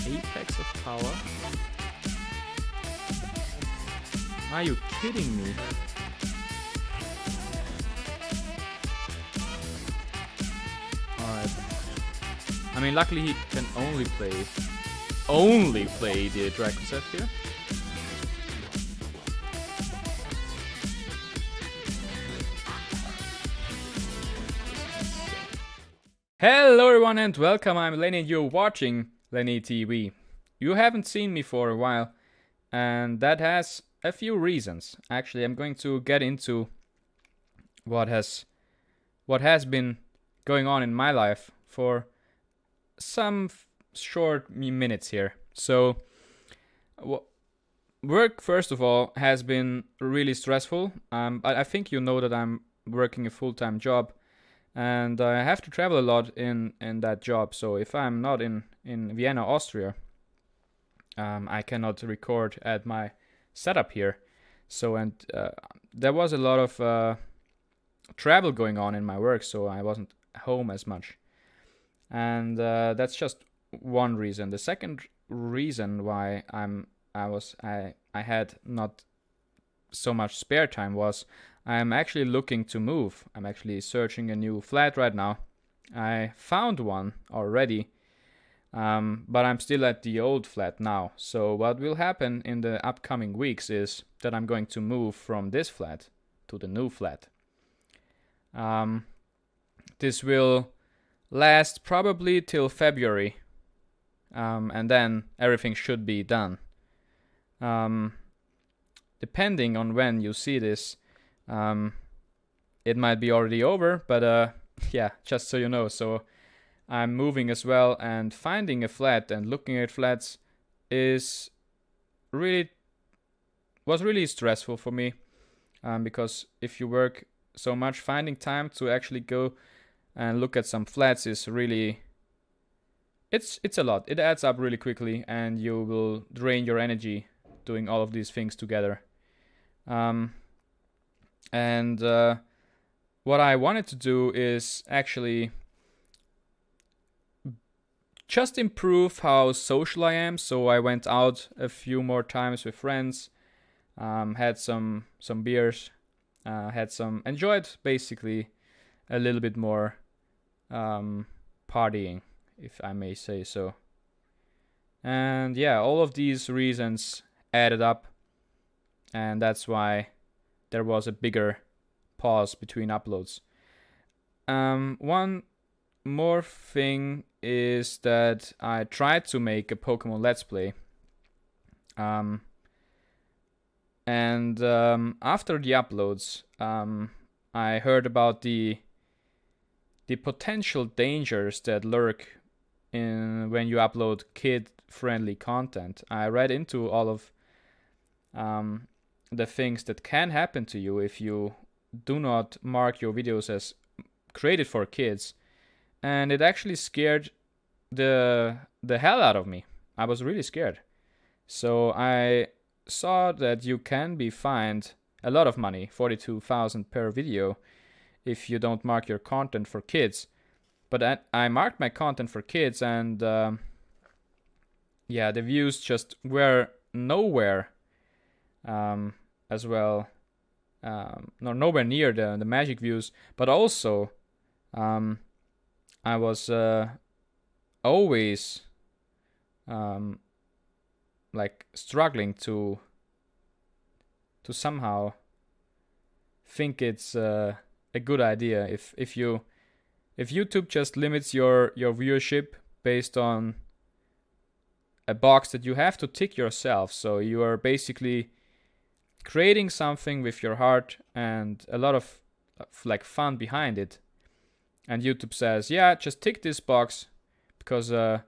Apex of power. Are you kidding me? Alright. I mean, luckily he can only play the Dragon set here. Hello everyone and welcome, I'm Lenny and you're watching Lenny TV. You haven't seen me for a while and that has a few reasons. Actually, I'm going to get into what has been going on in my life for some short minutes here. So, work first of all has been really stressful. I think you know that I'm working a full-time job, and I have to travel a lot in that job. So if I'm not in Vienna, Austria, I cannot record at my setup here. So there was a lot of travel going on in my work, so I wasn't home as much. And that's just one reason. The second reason why I had not so much spare time was I'm actually looking to move. I'm actually searching a new flat right now. I found one already, but I'm still at the old flat now. So what will happen in the upcoming weeks is that I'm going to move from this flat to the new flat. This will last probably till February, and then everything should be done. Depending on when you see this, it might be already over, but yeah, just so you know. So I'm moving as well, and finding a flat and looking at flats was really stressful for me, because if you work so much, finding time to actually go and look at some flats is really it's a lot. It adds up really quickly, and you will drain your energy doing all of these things together. And what I wanted to do is actually just improve how social I am. So I went out a few more times with friends, had some beers, enjoyed basically a little bit more partying, if I may say so. And yeah, all of these reasons added up, and that's why there was a bigger pause between uploads. One more thing is that I tried to make a Pokemon Let's Play. And after the uploads, I heard about the potential dangers that lurk in when you upload kid-friendly content. I read into all of the things that can happen to you if you do not mark your videos as created for kids, and it actually scared the hell out of me. I was really scared. So I saw that you can be fined a lot of money, 42,000 per video, if you don't mark your content for kids. But I marked my content for kids, and yeah, the views just were nowhere as well. Nowhere near the magic views, but also I was always like struggling to somehow think it's a good idea if YouTube just limits your viewership based on a box that you have to tick yourself. So you are basically creating something with your heart and a lot of like fun behind it, and YouTube says, yeah, just tick this box, because if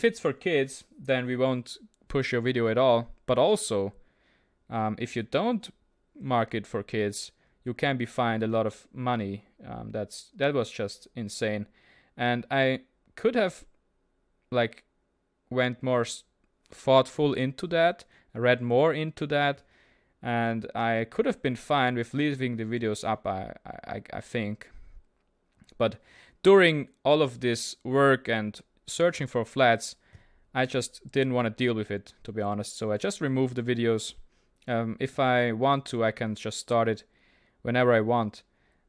it's for kids, then we won't push your video at all. But also, if you don't mark it for kids, you can be fined a lot of money. That was just insane, and I could have like went more thoughtful into that, read more into that, and I could have been fine with leaving the videos up, I think. But during all of this work and searching for flats, I just didn't want to deal with it, to be honest. So I just removed the videos. If I want to, I can just start it whenever I want.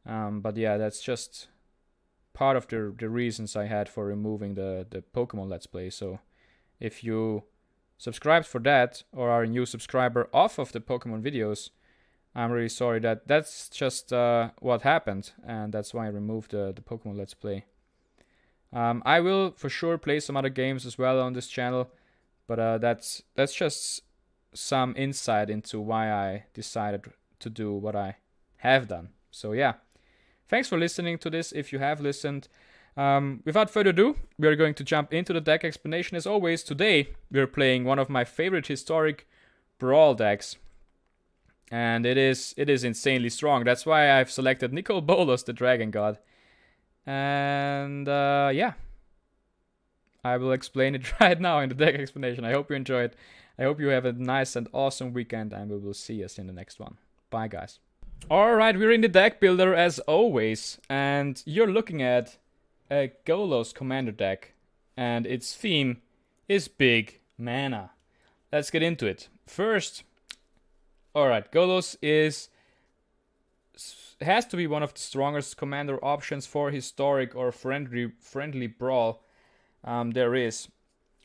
But yeah, that's just part of the reasons I had for removing the Pokemon Let's Play. So if you subscribed for that or are a new subscriber off of the Pokemon videos, I'm really sorry. That's just what happened, and that's why I removed the Pokemon Let's Play. I will for sure play some other games as well on this channel, but that's just some insight into why I decided to do what I have done. So yeah, thanks for listening to this if you have listened. Without further ado, we are going to jump into the deck explanation. As always, today we're playing one of my favorite historic brawl decks, and it is insanely strong. That's why I've selected Nicol Bolas, the Dragon God. And yeah, I will explain it right now in the deck explanation. I hope you enjoyed. I hope you have a nice and awesome weekend, and we will see us in the next one. Bye, guys. Alright, we're in the deck builder as always, and you're looking at a Golos Commander deck, and its theme is Big Mana. Let's get into it. First, alright, Golos has to be one of the strongest commander options for historic or friendly brawl there is.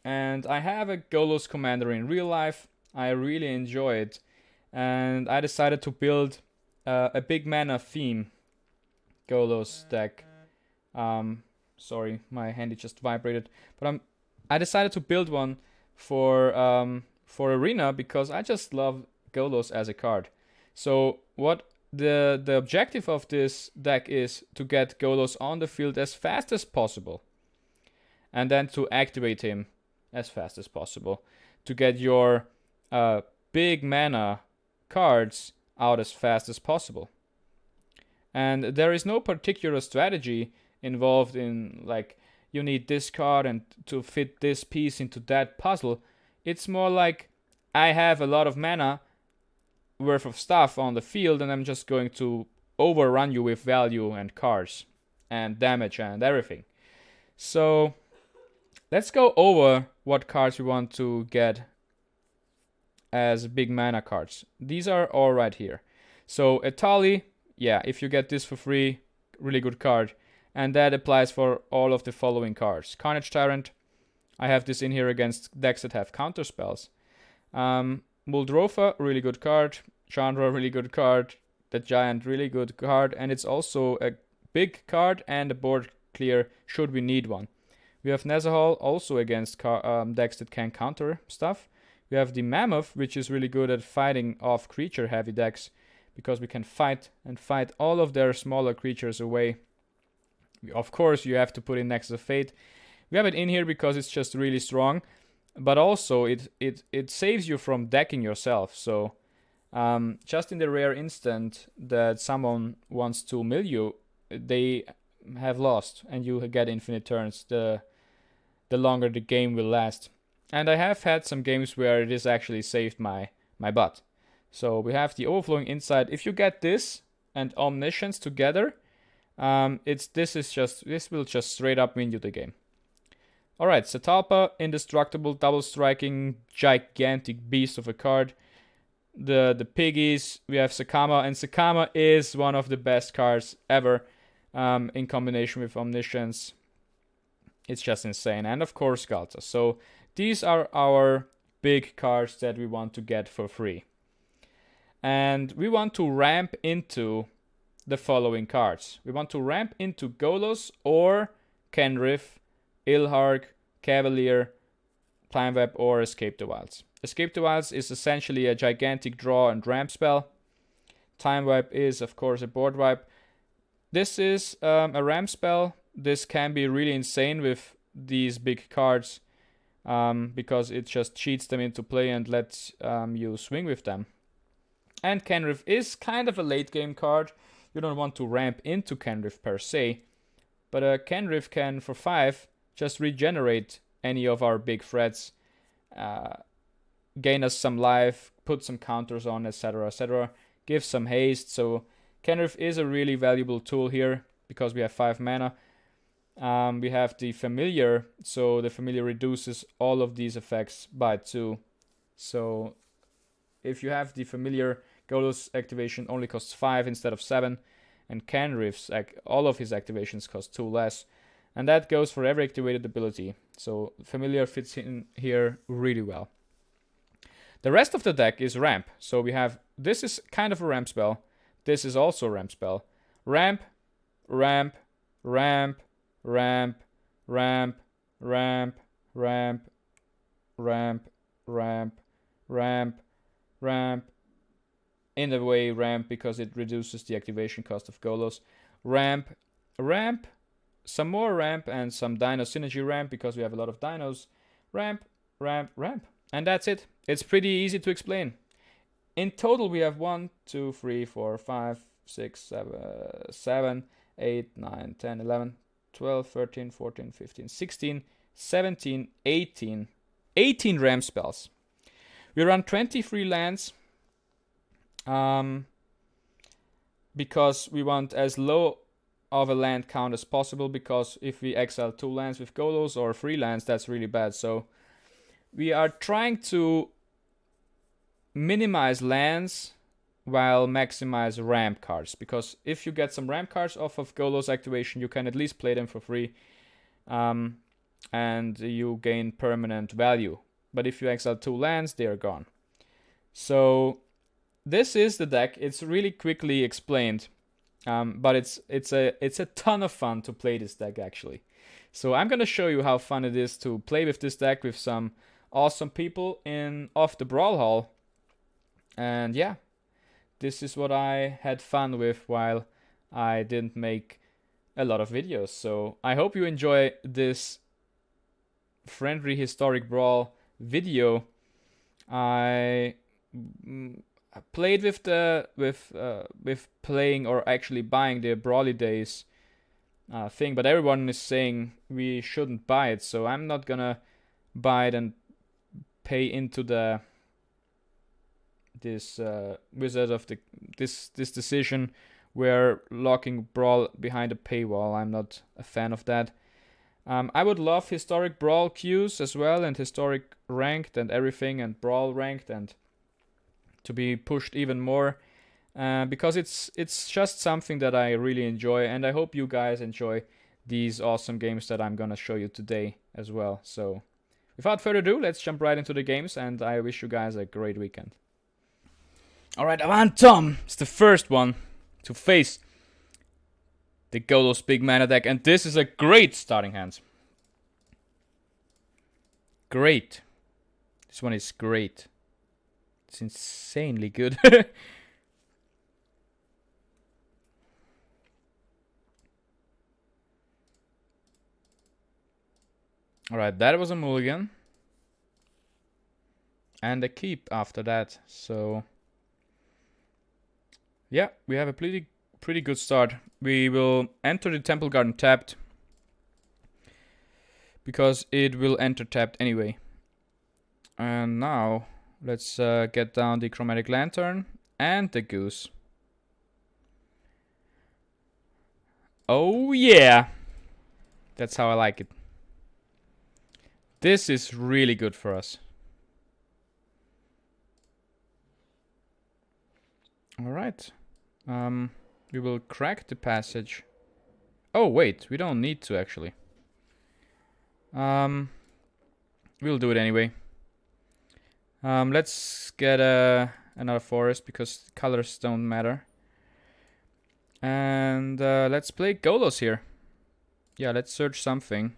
And I have a Golos commander in real life. I really enjoy it, and I decided to build a Big Mana theme Golos deck. Sorry, my handy just vibrated. But I decided to build one for Arena because I just love Golos as a card. So what the objective of this deck is to get Golos on the field as fast as possible, and then to activate him as fast as possible to get your Big Mana cards out as fast as possible. And there is no particular strategy involved in, like, you need this card and to fit this piece into that puzzle. It's more like I have a lot of mana worth of stuff on the field, and I'm just going to overrun you with value and cards and damage and everything. So let's go over what cards we want to get as Big Mana cards. These are all right here. So Etali, yeah, if you get this for free, really good card. And that applies for all of the following cards. Carnage Tyrant, I have this in here against decks that have counter spells. Muldrotha, really good card. Chandra, really good card. The Giant, really good card. And it's also a big card and a board clear should we need one. We have Nezahal, also against decks that can counter stuff. We have the Mammoth, which is really good at fighting off creature heavy decks, because we can fight all of their smaller creatures away. Of course, you have to put in Nexus of Fate. We have it in here because it's just really strong, but also it saves you from decking yourself. So just in the rare instant that someone wants to mill you, they have lost, and you get infinite turns the longer the game will last. And I have had some games where it has actually saved my butt. So we have the Overflowing Insight. If you get this and Omniscience together, this will just straight up win you the game. Alright, Satalpa, indestructible, double striking, gigantic beast of a card. The piggies, we have Sakama, and Sakama is one of the best cards ever in combination with Omniscience. It's just insane. And of course Galta. So these are our big cards that we want to get for free. And we want to ramp into the following cards. We want to ramp into Golos or Kenrith, Ilharg, Cavalier, Time Web, or Escape the Wilds. Escape the Wilds is essentially a gigantic draw and ramp spell. Time Wipe is, of course, a board wipe. This is a ramp spell. This can be really insane with these big cards because it just cheats them into play and lets you swing with them. And Kenrith is kind of a late game card. You don't want to ramp into Kenrith per se, but Kenrith can, for 5, just regenerate any of our big threats, gain us some life, put some counters on, etc., etc., give some haste. So Kenrith is a really valuable tool here because we have 5 mana. We have the familiar, so the familiar reduces all of these effects by 2. So if you have the familiar, Golos activation only costs 5 instead of 7, and Canriff's, all of his activations cost 2 less, and that goes for every activated ability. So familiar fits in here really well. The rest of the deck is ramp. So we have, this is kind of a ramp spell. This is also a ramp spell. Ramp, ramp, ramp, ramp, ramp, ramp, ramp, ramp, ramp, ramp, ramp. In a way, ramp because it reduces the activation cost of Golos. Ramp, ramp, some more ramp, and some dino synergy ramp because we have a lot of dinos. Ramp, ramp, ramp. And that's it. It's pretty easy to explain. In total, we have 1, 2, 3, 4, 5, 6, 7, 8, 9, 10, 11, 12, 13, 14, 15, 16, 17, 18. 18 ramp spells. We run 23 lands because we want as low of a land count as possible, because if we exile 2 lands with Golos or 3 lands, that's really bad. So we are trying to minimize lands while maximize ramp cards, because if you get some ramp cards off of Golos activation, you can at least play them for free, and you gain permanent value. But if you exile 2 lands, they are gone. So this is the deck. It's really quickly explained, but it's a ton of fun to play this deck actually. So I'm gonna show you how fun it is to play with this deck with some awesome people off the Brawl Hall. And yeah, this is what I had fun with while I didn't make a lot of videos. So I hope you enjoy this friendly Historic Brawl video. I played with playing or actually buying the Brawly Days thing, but everyone is saying we shouldn't buy it, so I'm not gonna buy it and pay into this wizard of this decision where locking Brawl behind a paywall. I'm not a fan of that. I would love Historic Brawl queues as well, and Historic Ranked and everything, and Brawl Ranked, and to be pushed even more, because it's just something that I really enjoy, and I hope you guys enjoy these awesome games that I'm gonna show you today as well. So without further ado, let's jump right into the games, and I wish you guys a great weekend. Alright, Tom is the first one to face the Golos Big Mana Deck, and this is a great starting hand. Great. This one is great. It's insanely good. Alright, that was a mulligan. And a keep after that, so yeah, we have a pretty good start. We will enter the Temple Garden tapped, because it will enter tapped anyway. And now let's get down the Chromatic Lantern and the Goose. Oh yeah, that's how I like it. This is really good for us. Alright. We will crack the passage. Oh wait, we don't need to actually. We'll do it anyway. Let's get another forest because colors don't matter. And let's play Golos here. Yeah, let's search something.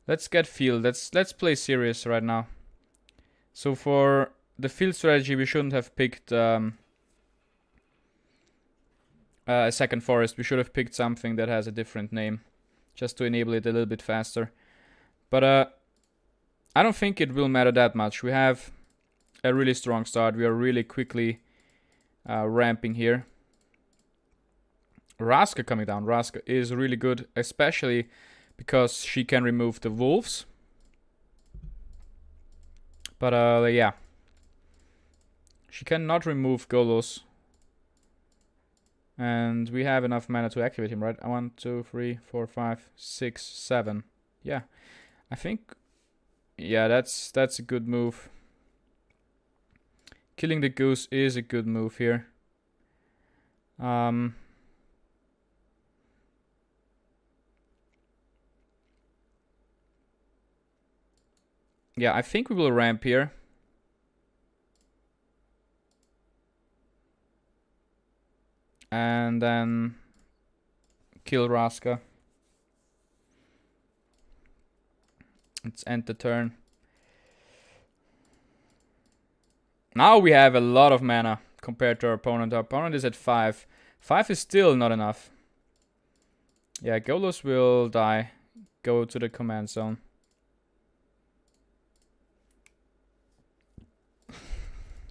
Let's get field. Let's play serious right now. So for the field strategy, we shouldn't have picked a second forest. We should have picked something that has a different name, just to enable it a little bit faster. But I don't think it will matter that much. We have a really strong start. We are really quickly ramping here. Raska coming down. Raska is really good, especially because she can remove the wolves. But yeah, she cannot remove Golos. And we have enough mana to activate him, right? 1, 2, 3, 4, 5, 6, 7. Yeah, I think. Yeah, that's a good move. Killing the goose is a good move here. Yeah, I think we will ramp here. And then kill Raska. Let's end the turn. Now we have a lot of mana compared to our opponent. Our opponent is at 5. 5 is still not enough. Yeah, Golos will die. Go to the command zone.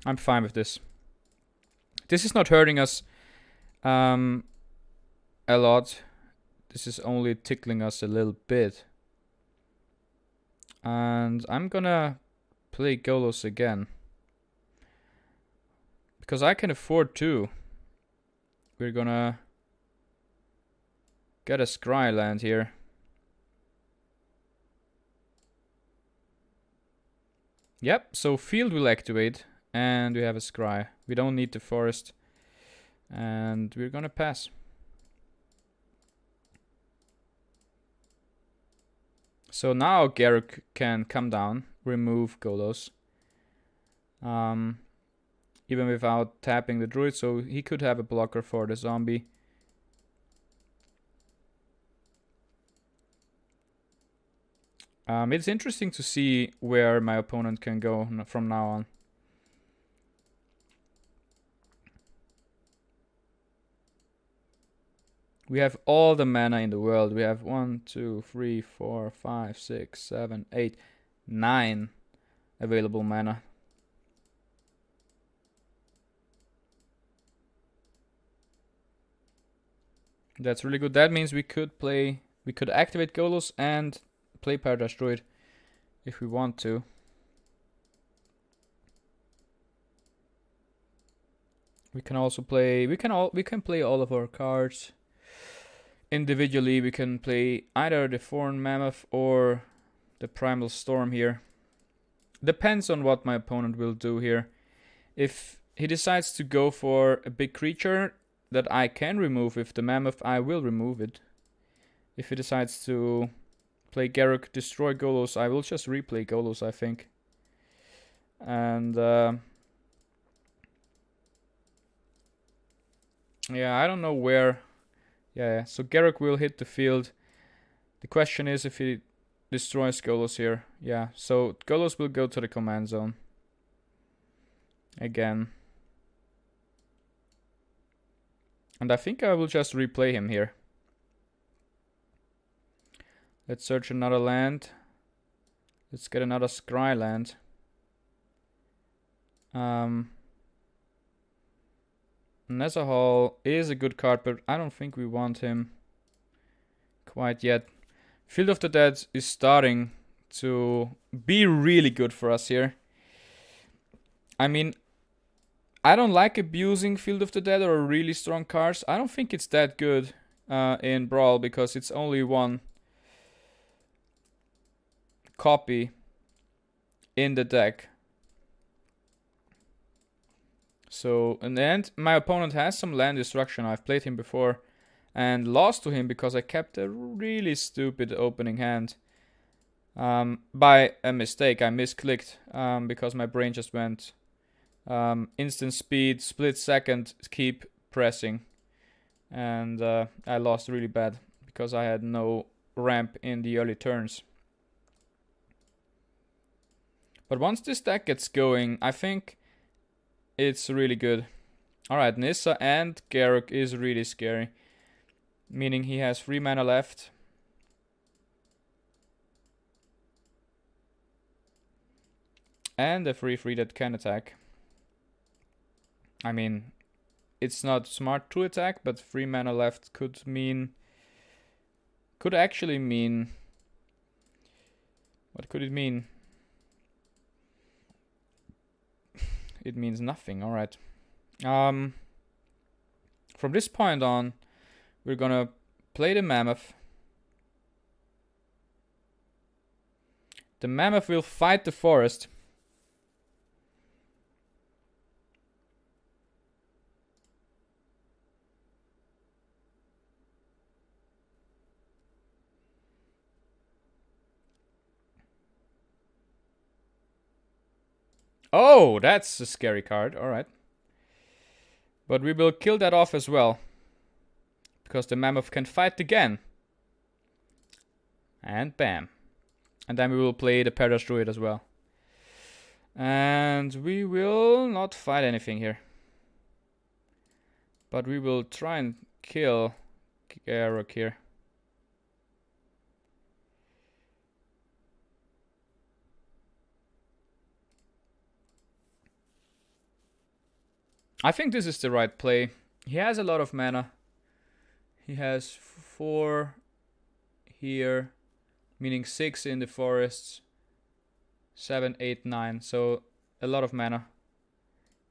I'm fine with this. This is not hurting us a lot. This is only tickling us a little bit. And I'm gonna play Golos again. Because I can afford to. We're gonna get a Scry land here. Yep, so field will activate. And we have a Scry. We don't need the forest. And we're gonna pass. So now Garruk can come down, remove Golos. Even without tapping the druid, so he could have a blocker for the zombie. It's interesting to see where my opponent can go from now on. We have all the mana in the world. We have 1, 2, 3, 4, 5, 6, 7, 8, 9 available mana. That's really good. That means we could activate Golos and play Paradise Druid if we want to. We can also play. We can play all of our cards individually. We can play either the Foreign Mammoth or the Primal Storm here. Depends on what my opponent will do here. If he decides to go for a big creature that I can remove with the Mammoth, I will remove it. If he decides to play Garruk, destroy Golos, I will just replay Golos, I think. And yeah, I don't know where. Yeah, so Garruk will hit the field. The question is if he destroys Golos here. Yeah, so Golos will go to the command zone. Again. And I think I will just replay him here. Let's search another land. Let's get another Scry land. Nezahal is a good card, but I don't think we want him quite yet. Field of the Dead is starting to be really good for us here. I mean, I don't like abusing Field of the Dead or really strong cards. I don't think it's that good in Brawl because it's only one copy in the deck. So in the end, my opponent has some land destruction. I've played him before and lost to him because I kept a really stupid opening hand. By a mistake, I misclicked because my brain just went instant speed, split second, keep pressing. And I lost really bad because I had no ramp in the early turns. But once this deck gets going, I think it's really good. Alright, Nissa and Garruk is really scary. Meaning he has 3 mana left. And a 3/3 that can attack. I mean, it's not smart to attack, but 3 mana left could actually mean... What could it mean? It means nothing, alright. From this point on, we're gonna play the Mammoth. The Mammoth will fight the Forest. Oh, that's a scary card. Alright. But we will kill that off as well. Because the Mammoth can fight again. And bam. And then we will play the Paradise Druid as well. And we will not fight anything here. But we will try and kill Garruk here. I think this is the right play. He has a lot of mana. He has 4 here, meaning 6 in the forests, 7, 8, 9. So a lot of mana.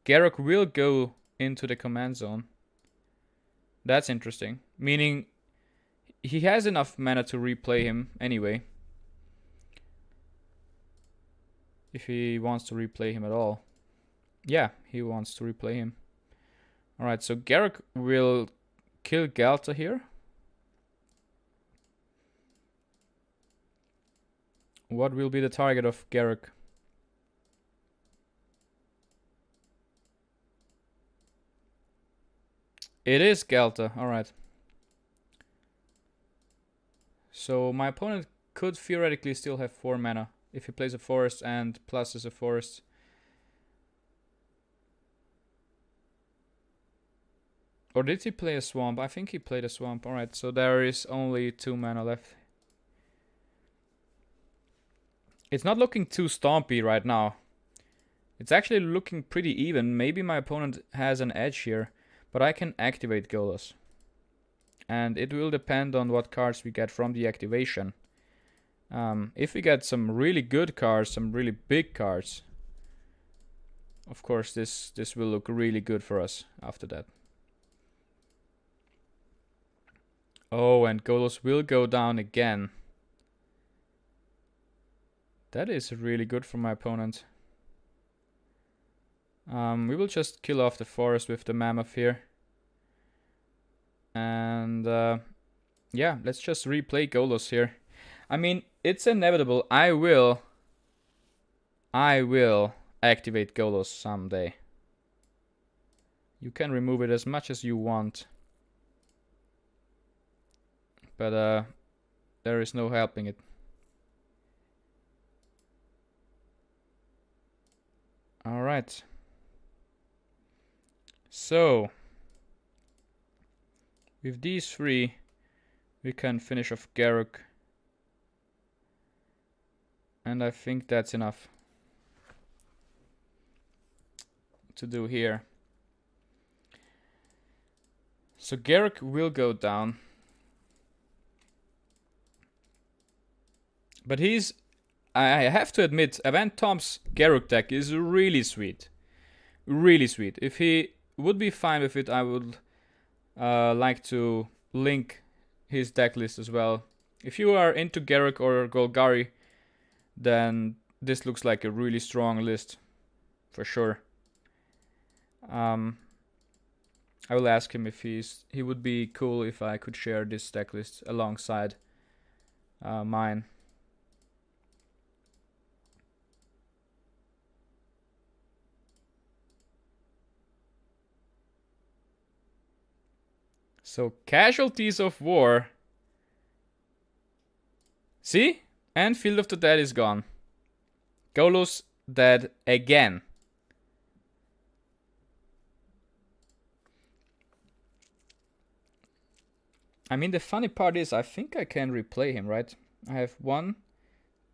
Garruk will go into the command zone. That's interesting. Meaning he has enough mana to replay him anyway. If he wants to replay him at all. Yeah, he wants to replay him. Alright, so Garruk will kill Galta here. What will be the target of Garruk? It is Galta, alright. So my opponent could theoretically still have 4 mana if he plays a forest and pluses a forest. Or did he play a swamp? I think he played a swamp. Alright, so there is only 2 mana left. It's not looking too stompy right now. It's actually looking pretty even. Maybe my opponent has an edge here. But I can activate Golos. And it will depend on what cards we get from the activation. If we get some really good cards, some really big cards, of course this will look really good for us after that. Oh, and Golos will go down again. That is really good for my opponent. We will just kill off the forest with the Mammoth here. And yeah, let's just replay Golos here. I mean, it's inevitable. I will activate Golos someday. You can remove it as much as you want. But there is no helping it. Alright. So, with these 3, we can finish off Garruk. And I think that's enough to do here. So Garruk will go down. But I have to admit, Event Tom's Garruk deck is really sweet. Really sweet. If he would be fine with it, I would like to link his deck list as well. If you are into Garruk or Golgari, then this looks like a really strong list. For sure. I will ask him if he would be cool if I could share this deck list alongside mine. So, Casualties of War. See? And Field of the Dead is gone. Golos dead again. I mean, the funny part is, I think I can replay him, right? I have 1,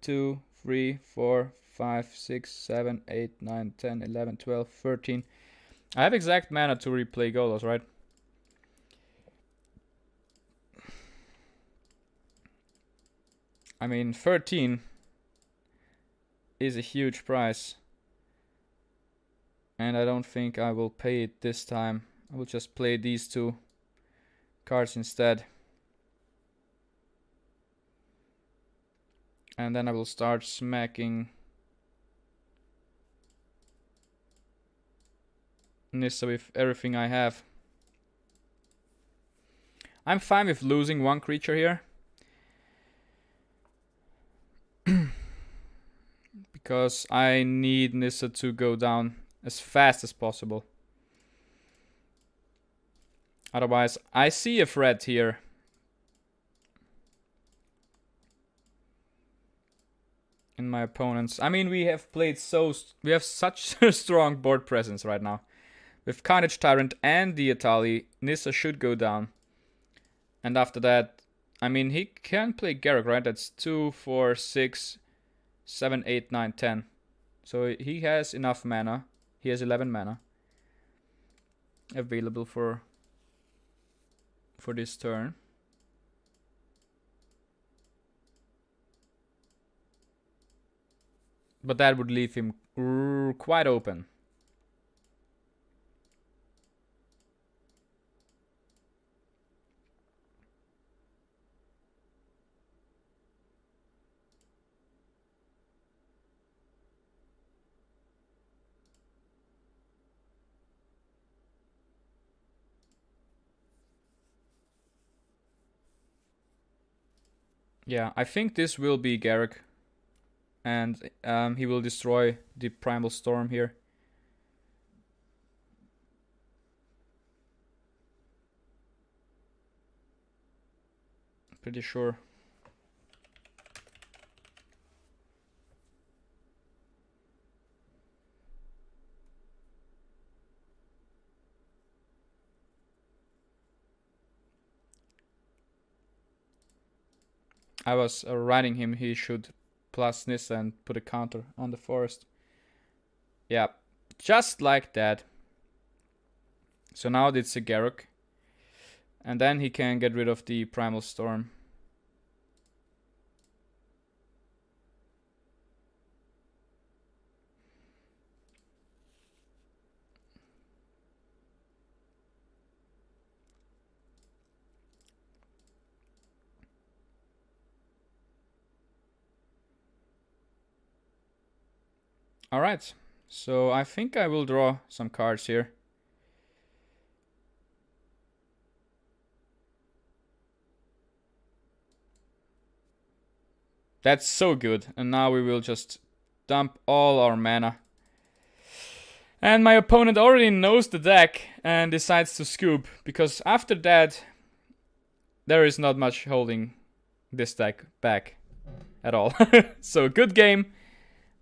2, 3, 4, 5, 6, 7, 8, 9, 10, 11, 12, 13. I have exact mana to replay Golos, right? I mean, 13 is a huge price. And I don't think I will pay it this time. I will just play these 2 cards instead. And then I will start smacking Nissa with everything I have. I'm fine with losing one creature here. Because I need Nissa to go down as fast as possible. Otherwise, I see a threat here. In my opponents. I mean, we have such a strong board presence right now. With Carnage Tyrant and the Atali, Nissa should go down. And after that, I mean, he can play Garruk, right? That's 2, 4, 6, 7, 8, 9, 10. So he has enough mana. He has 11 mana available for this turn. But that would leave him quite open. Yeah, I think this will be Garruk. And he will destroy the Primal Storm here. Pretty sure. I was writing him he should plus Nissa and put a counter on the forest. Yeah, just like that. So now it's a Garruk. And then he can get rid of the Primal Storm. Alright, so I think I will draw some cards here. That's so good, and now we will just dump all our mana. And my opponent already knows the deck and decides to scoop, because after that, there is not much holding this deck back at all. So good game.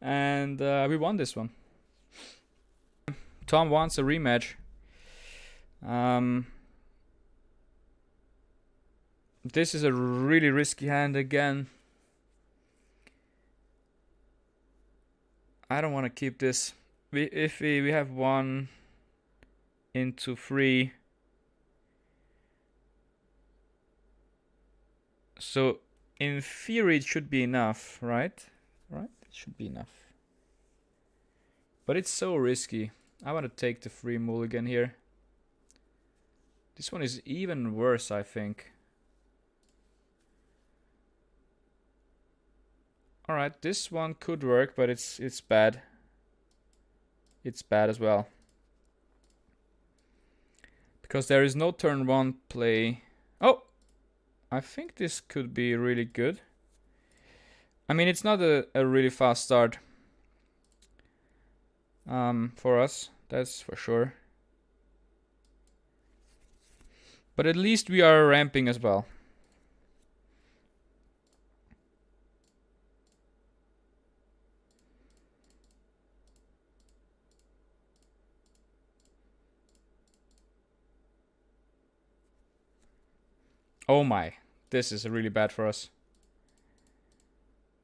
And we won this one. Tom wants a rematch. This is a really risky hand again. I don't want to keep this. If we have 1 into 3. So in theory it should be enough, right? Right? Should be enough. But it's so risky. I want to take the free mulligan here. This one is even worse, I think. Alright, this one could work, but it's bad. It's bad as well. Because there is no turn 1 play. Oh! I think this could be really good. I mean, it's not a really fast start for us, that's for sure. But at least we are ramping as well. Oh my, this is really bad for us.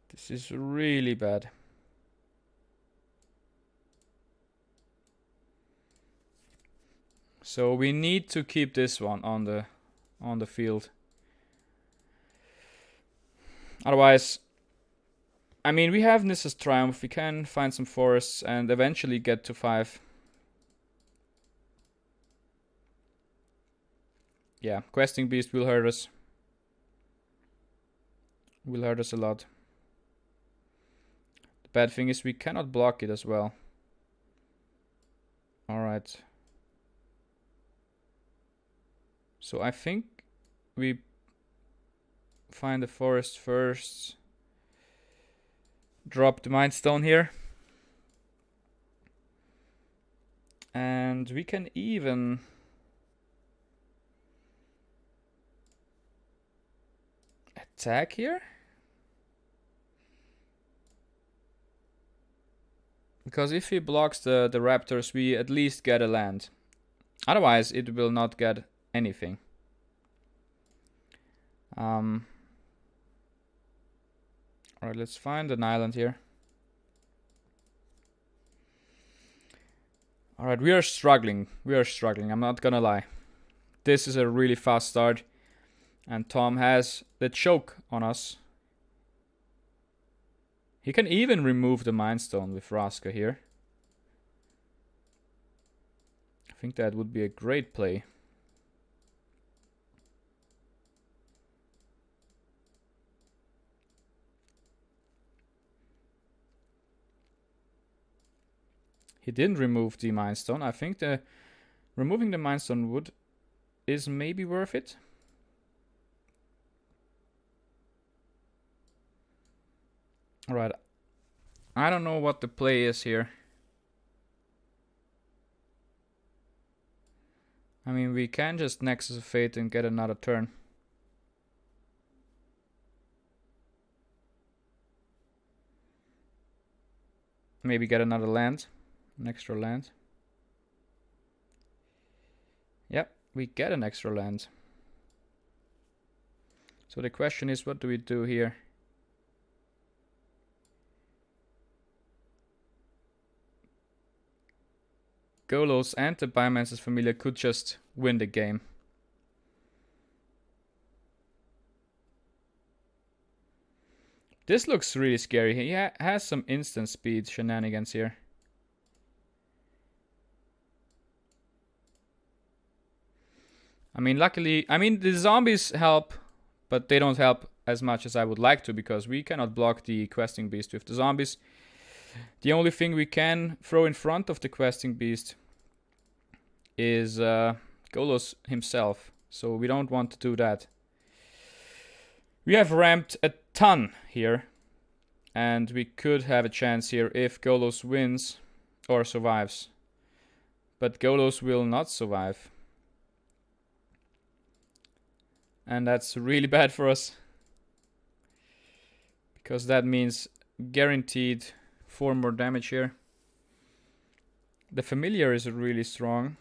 This is really bad. So we need to keep this one on the field. Otherwise, I mean, we have Nissa's Triumph. We can find some forests and eventually get to 5. Yeah, Questing Beast will hurt us. Will hurt us a lot. The bad thing is we cannot block it as well. Alright. So I think we find the forest first. Drop the Mind Stone here. And we can even attack here. Because if he blocks the raptors, we at least get a land. Otherwise, it will not get anything. Alright, let's find an island here. Alright, we are struggling. We are struggling, I'm not gonna lie. This is a really fast start. And Tom has the choke on us. He can even remove the Mind Stone with Raska here. I think that would be a great play. He didn't remove the Mind Stone. I think removing the Mind Stone is maybe worth it. Alright. I don't know what the play is here. I mean, we can just Nexus of Fate and get another turn. Maybe get another land. An extra land. Yep, we get an extra land. So the question is, what do we do here? Golos and the Biomancer's Familiar could just win the game. This looks really scary. He has some instant speed shenanigans here. I mean, luckily, the zombies help, but they don't help as much as I would like to, because we cannot block the Questing Beast with the zombies. The only thing we can throw in front of the Questing Beast is Golos himself, so we don't want to do that. We have ramped a ton here, and we could have a chance here if Golos wins or survives. But Golos will not survive. And that's really bad for us, because that means guaranteed 4 more damage here. The Familiar is really strong.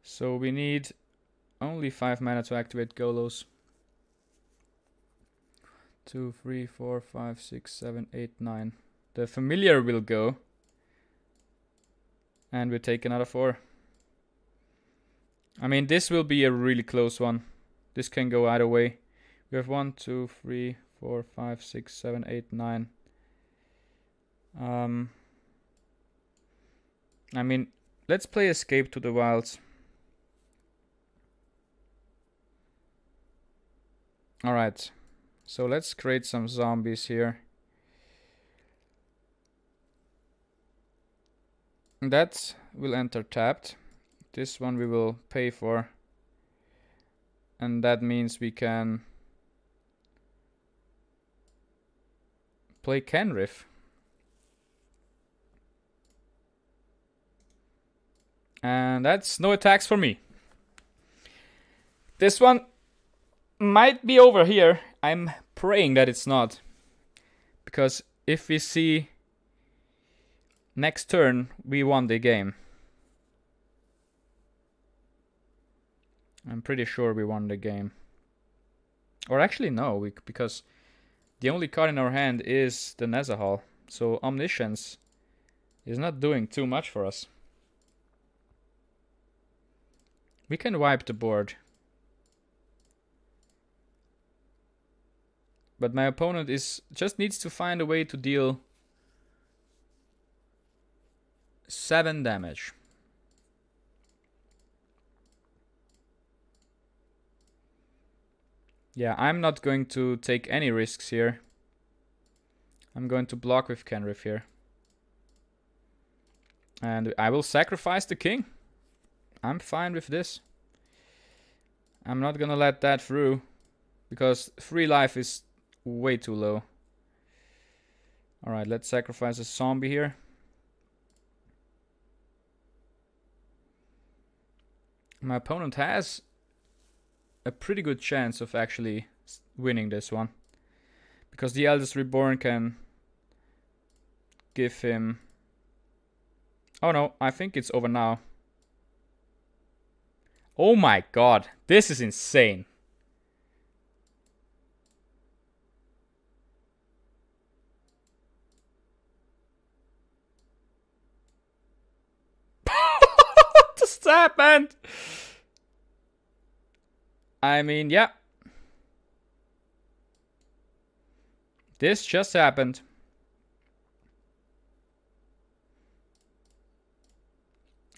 So we need only 5 mana to activate Golos. 2, 3, 4, 5, 6, 7, 8, 9. The Familiar will go. And we take another 4. I mean, this will be a really close one. This can go either way. We have 1, 2, 3, 4, 5, 6, 7, 8, 9. I mean, let's play Escape to the Wilds. Alright, so let's create some zombies here. That will enter tapped. This one we will pay for. And that means we can play Kenrith. And that's no attacks for me. This one might be over here. I'm praying that it's not. Because if we see next turn, we won the game. I'm pretty sure we won the game. Or actually no, because the only card in our hand is the Nezahal. So Omniscience is not doing too much for us. We can wipe the board. But my opponent just needs to find a way to deal 7 damage. Yeah, I'm not going to take any risks here. I'm going to block with Kenrith here. And I will sacrifice the king. I'm fine with this. I'm not gonna let that through. Because 3 life is way too low. Alright, let's sacrifice a zombie here. My opponent has a pretty good chance of actually winning this one. Because the Eldest Reborn can give him... Oh no, I think it's over now. Oh my god, this is insane. What just happened? I mean, yeah. This just happened.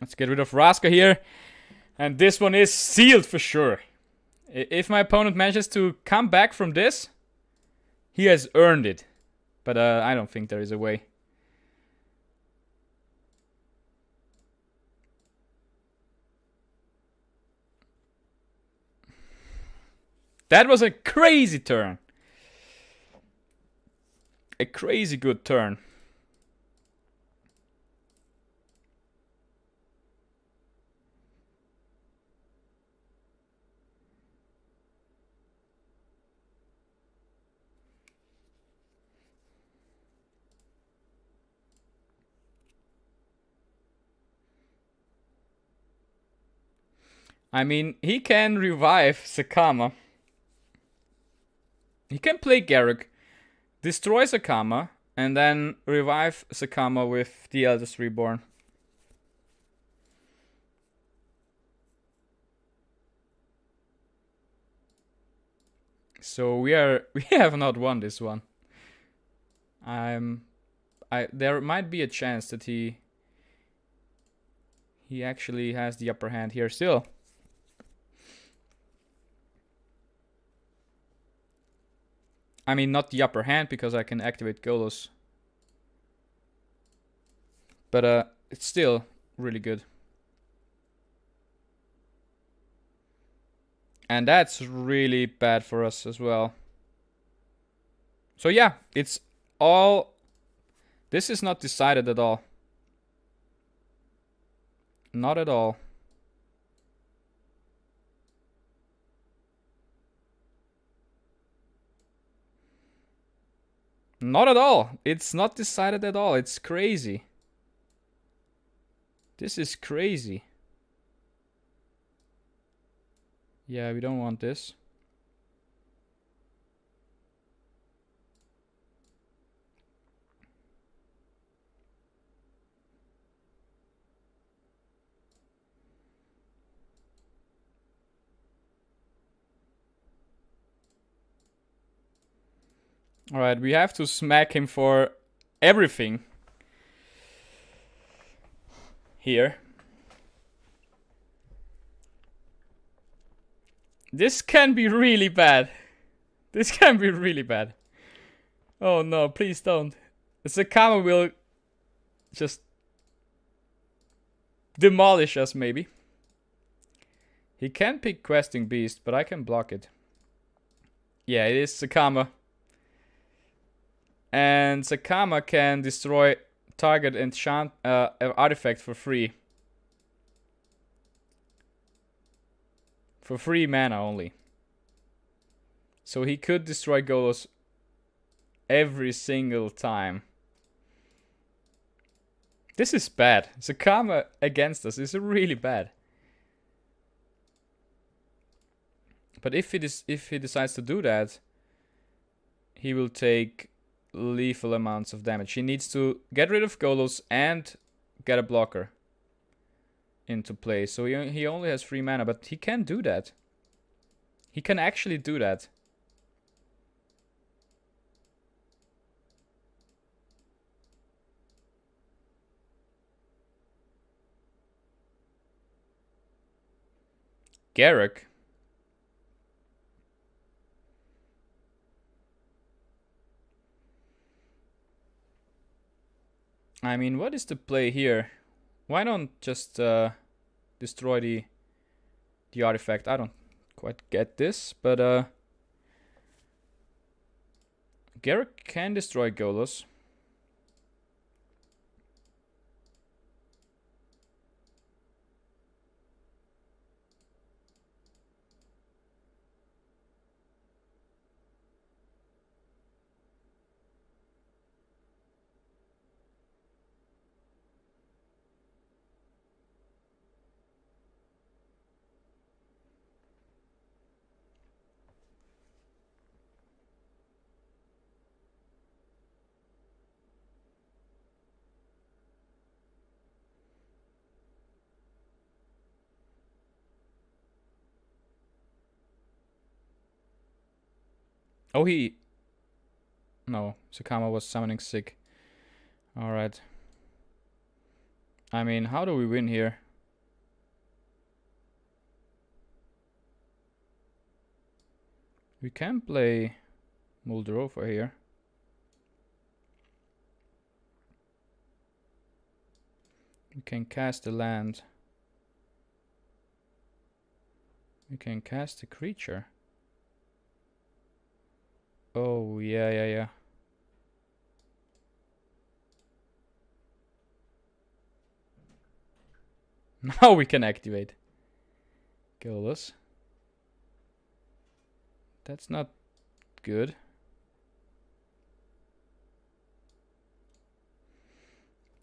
Let's get rid of Raska here. And this one is sealed for sure. If my opponent manages to come back from this, he has earned it. But I don't think there is a way. That was a crazy turn. A crazy good turn. I mean, he can revive Sakama. He can play Garruk, destroy Sakama, and then revive Sakama with the Eldest Reborn. So we have not won this one. There might be a chance that he actually has the upper hand here still. I mean, not the upper hand because I can activate Golos. But it's still really good. And that's really bad for us as well. So yeah, it's all... This is not decided at all. Not at all. Not at all. It's not decided at all. It's crazy. This is crazy. Yeah, we don't want this. Alright, we have to smack him for everything. Here. This can be really bad. This can be really bad. Oh no, please don't. The Sakama will just demolish us maybe. He can pick Questing Beast, but I can block it. Yeah, it is Sakama. And Sakama can destroy target enchant artifact for free. For 3 mana only. So he could destroy Golos every single time. This is bad. Sakama against us is really bad. But if he decides to do that, he will take lethal amounts of damage. He needs to get rid of Golos and get a blocker into play. So he only has 3 mana, but he can do that. He can actually do that. Garruk. I mean, what is the play here? Why don't just destroy the artifact? I don't quite get this, but Garruk can destroy Golos. Oh, no, Sakama was summoning sick. Alright. I mean, how do we win here? We can play Muldrova here. We can cast the land. We can cast a creature. Oh, yeah. Now we can activate Golos. That's not good.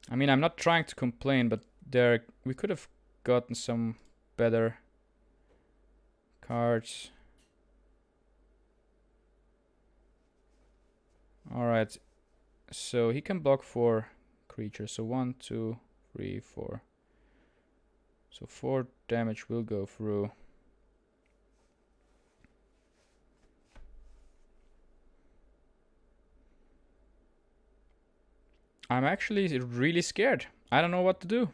I mean, I'm not trying to complain, but we could have gotten some better cards. Alright, so he can block 4 creatures. So 1, 2, 3, 4. So 4 damage will go through. I'm actually really scared. I don't know what to do.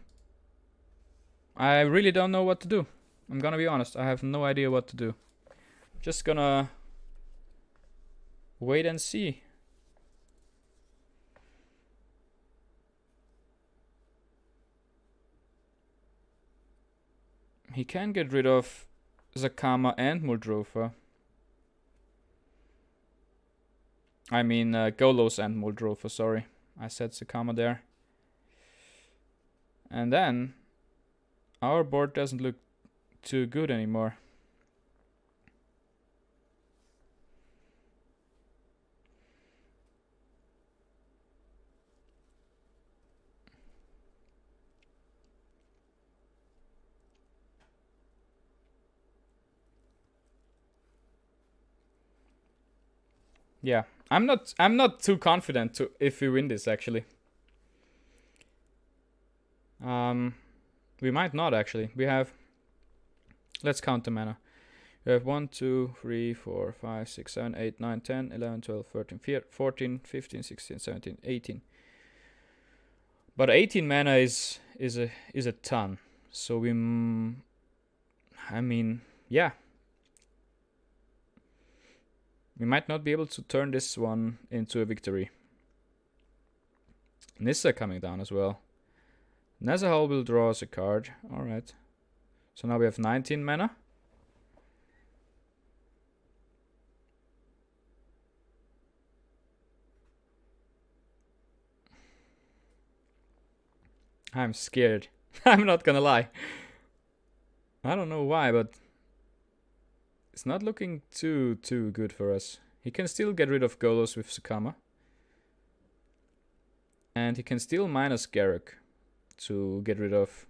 I really don't know what to do. I'm gonna be honest. I have no idea what to do. Just gonna wait and see. He can get rid of Sakama and Muldrova. I mean, Golos and Muldrova, sorry. I said Sakama there. And then our board doesn't look too good anymore. Yeah, I'm not too confident if we win this actually. We might not actually. We have, let's count the mana. We have 1, 2, 3, 4, 5, 6, 7, 8, 9, 10, 11, 12, 13, 14, 15, 16, 17, 18. But 18 mana is a ton. So we, I mean, yeah. We might not be able to turn this one into a victory. Nissa coming down as well. Nazahal will draw us a card. Alright. So now we have 19 mana. I'm scared. I'm not gonna lie. I don't know why, but it's not looking too good for us. He can still get rid of Golos with Sakama. And he can still minus Garruk to get rid of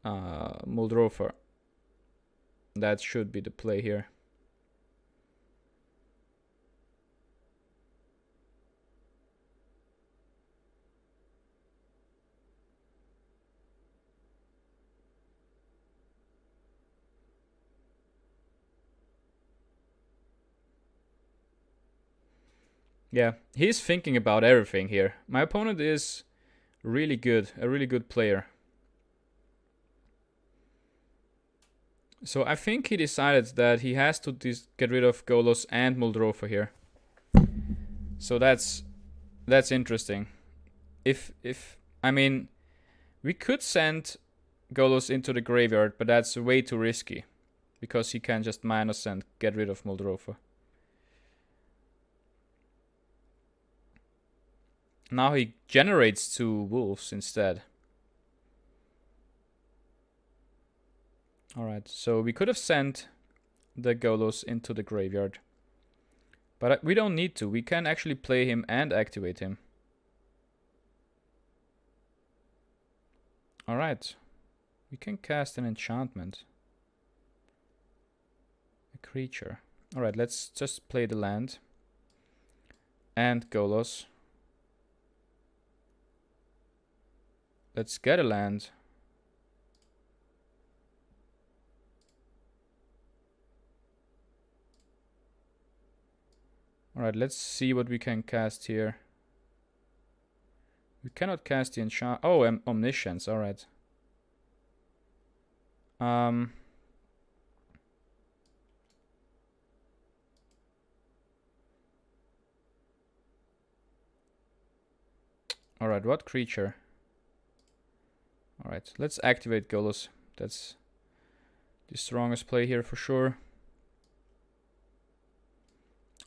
Muldrova. That should be the play here. Yeah, he's thinking about everything here. My opponent is really good, a really good player. So I think he decided that he has to get rid of Golos and Muldrova here. So that's interesting. I mean, we could send Golos into the graveyard, but that's way too risky. Because he can just minus and get rid of Muldrotha. Now he generates 2 wolves instead. Alright, so we could have sent the Golos into the graveyard. But we don't need to. We can actually play him and activate him. Alright. We can cast an enchantment. A creature. Alright, let's just play the land. And Golos. Let's get a land. Alright, let's see what we can cast here. We cannot cast the enchant. Oh, Omniscience, alright. Alright, what creature? Alright, let's activate Golos. That's the strongest play here for sure.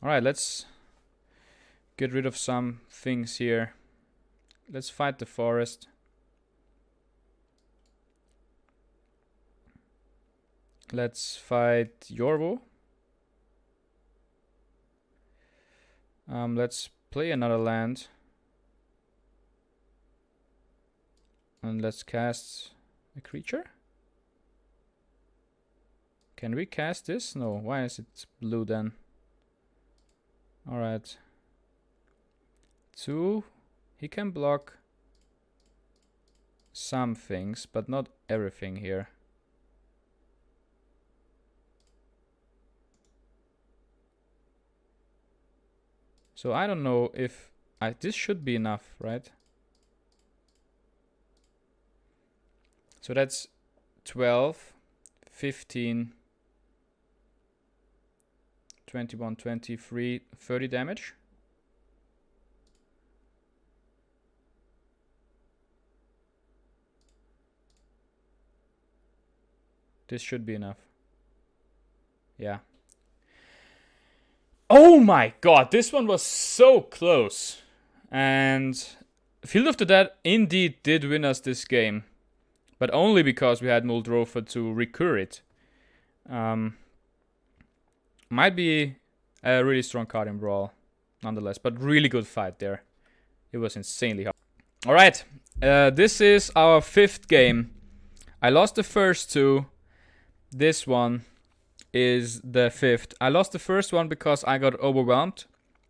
Alright, let's get rid of some things here. Let's fight the forest. Let's fight Yorvo. Let's play another land. And let's cast a creature. Can we cast this? No, why is it blue then? Alright. 2. He can block some things, but not everything here. So I don't know if this should be enough, right? So that's 12, 15, 21, 23, 30 damage. This should be enough. Yeah. Oh my god, this one was so close. And Field of the Dead indeed did win us this game. But only because we had Muldrotha to recur it. Might be a really strong card in Brawl, nonetheless. But really good fight there. It was insanely hard. Alright, this is our 5th game. I lost the first 2. This one is the 5th. I lost the first one because I got overwhelmed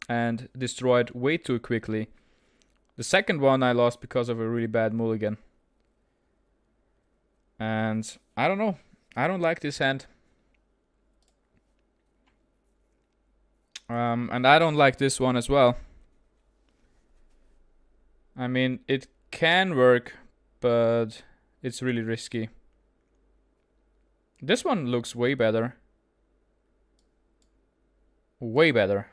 and destroyed way too quickly. The second one I lost because of a really bad mulligan. And I don't know. I don't like this hand. And I don't like this one as well. I mean, it can work, but it's really risky. This one looks way better. Way better.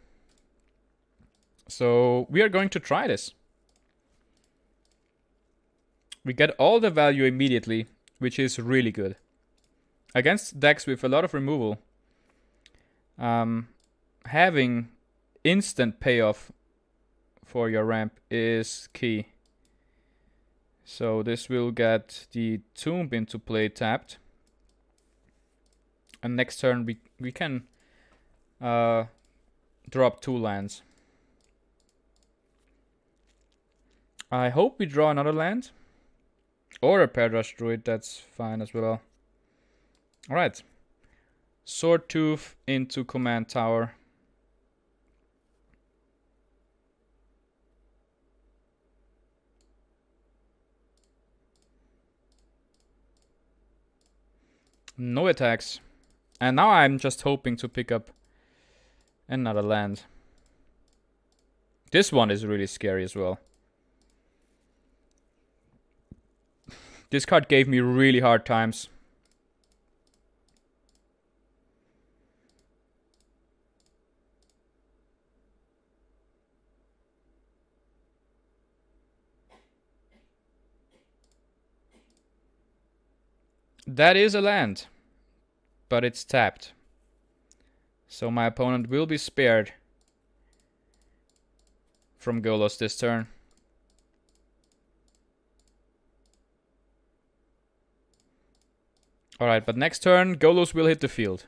So we are going to try this. We get all the value immediately, which is really good. Against decks with a lot of removal, having instant payoff for your ramp is key. So this will get the Tomb into play tapped. And next turn we can drop 2 lands. I hope we draw another land. Or a Paired Rush Druid, that's fine as well. Alright. Sword Tooth into Command Tower. No attacks. And now I'm just hoping to pick up another land. This one is really scary as well. This card gave me really hard times. That is a land, but it's tapped. So my opponent will be spared from Golos this turn. Alright, but next turn, Golos will hit the field.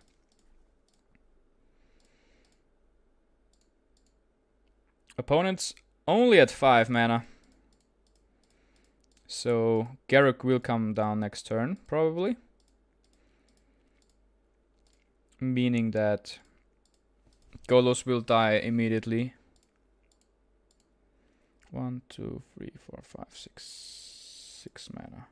Opponent's only at 5 mana. So Garruk will come down next turn, probably. Meaning that Golos will die immediately. 1, 2, 3, 4, 5, 6 mana.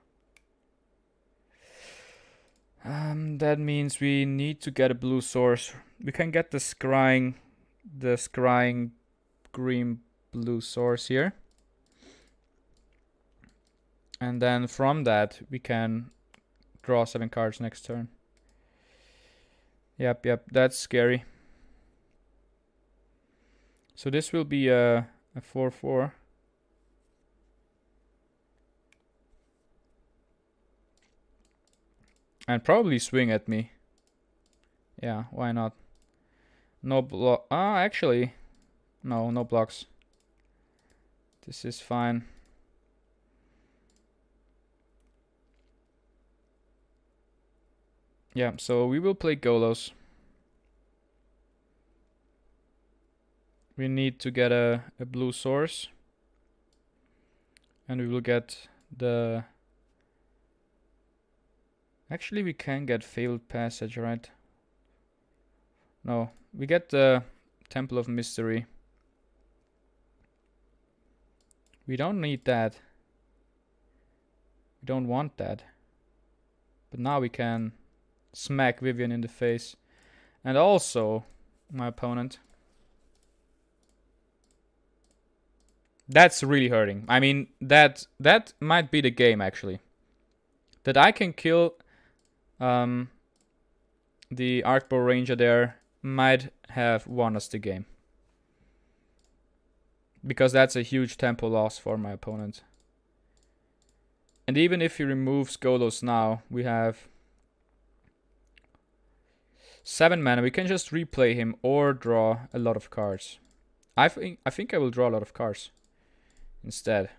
That means we need to get a blue source. We can get the scrying green blue source here. And then from that we can draw 7 cards next turn. Yep, that's scary. So this will be a 4/4. And probably swing at me. Yeah, why not? No block. Actually, no blocks. This is fine. Yeah, so we will play Golos. We need to get a blue source. And we will get the... Actually, we can get Fabled Passage, right? No, we get the Temple of Mystery. We don't need that. We don't want that. But now we can smack Vivian in the face. And also, my opponent. That's really hurting. I mean, that might be the game, actually. That I can kill the Arcbow Ranger there might have won us the game. Because that's a huge tempo loss for my opponent. And even if he removes Golos now, we have 7 mana. We can just replay him or draw a lot of cards. I think I will draw a lot of cards instead.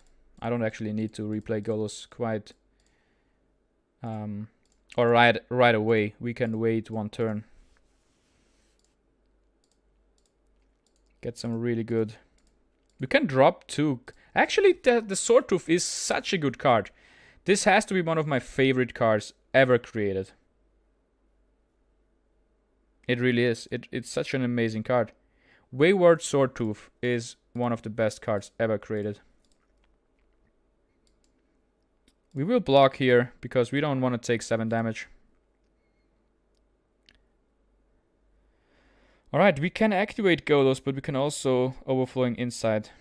I don't actually need to replay Golos quite or right away. We can wait 1 turn. Get some really good. We can drop 2. Actually, the Swordtooth is such a good card. This has to be one of my favorite cards ever created. It really is. It's such an amazing card. Wayward Swordtooth is one of the best cards ever created. We will block here because we don't want to take 7 damage. Alright, we can activate Golos, but we can also Overflowing Insight.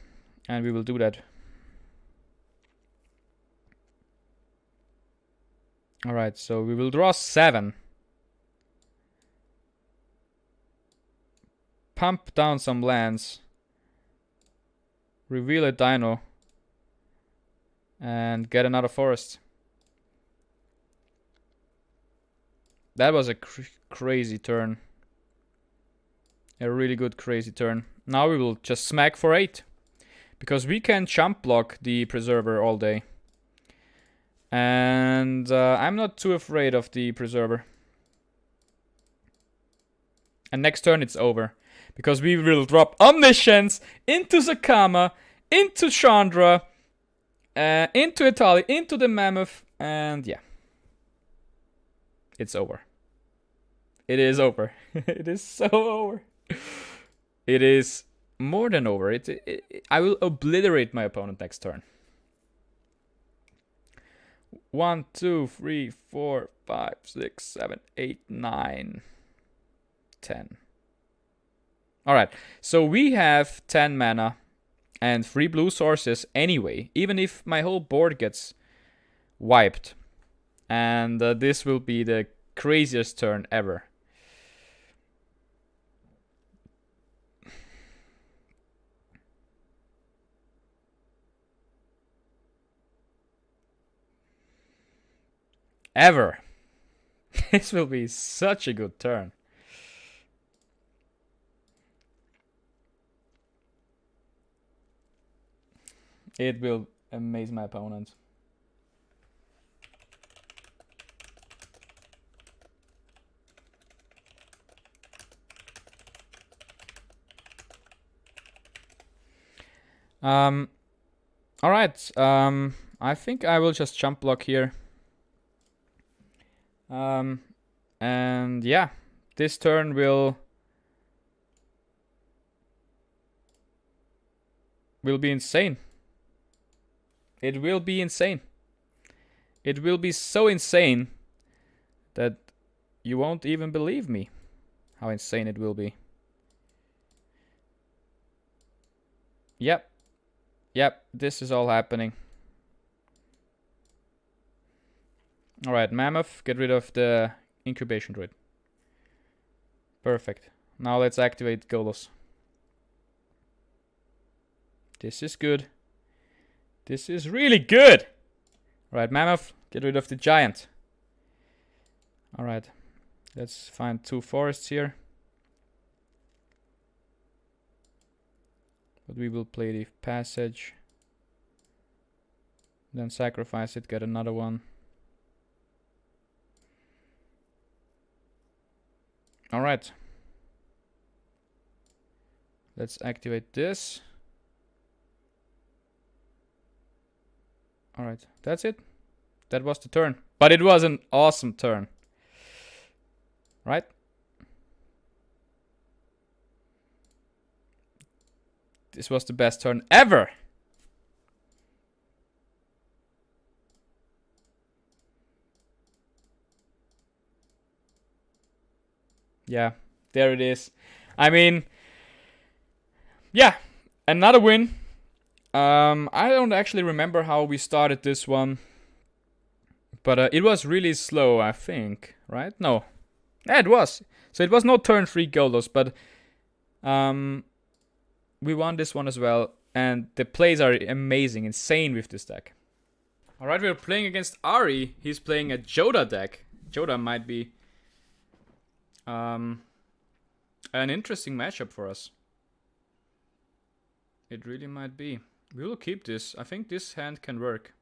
And we will do that. Alright, so we will draw 7. Pump down some lands. Reveal a Dino. And get another forest. That was a crazy turn. A really good crazy turn. Now we will just smack for 8. Because we can jump block the Preserver all day. And I'm not too afraid of the Preserver. And next turn it's over. Because we will drop Omniscience into Zakama, into Chandra, into Etali, into the Mammoth, and yeah. It's over. It is over. It is so over. It is more than over. I will obliterate my opponent next turn. 1, 2, 3, 4, 5, 6, 7, 8, 9, 10. Alright, so we have 10 mana and 3 blue sources anyway, even if my whole board gets wiped. And this will be the craziest turn ever. Ever. This will be such a good turn. It will amaze my opponent. All right. I think I will just jump block here. And yeah, this turn will be insane. It will be insane. It will be so insane that you won't even believe me how insane it will be. Yep. Yep, this is all happening. Alright, Mammoth, get rid of the incubation druid. Perfect. Now let's activate Golos. This is good. This is really good! Alright, Mammoth, get rid of the giant. Alright, let's find 2 forests here. But we will play the passage. Then sacrifice it, get another one. Alright. Let's activate this. Alright, that's it. That was the turn. But it was an awesome turn. Right? This was the best turn ever! Yeah, there it is. I mean, yeah, another win. I don't actually remember how we started this one. But it was really slow, I think, right? No. Yeah, it was. So it was no turn 3 Golos, but we won this one as well. And the plays are amazing, insane with this deck. Alright, we're playing against Ari. He's playing a Joda deck. Joda might be an interesting matchup for us. It really might be. We will keep this. I think this hand can work.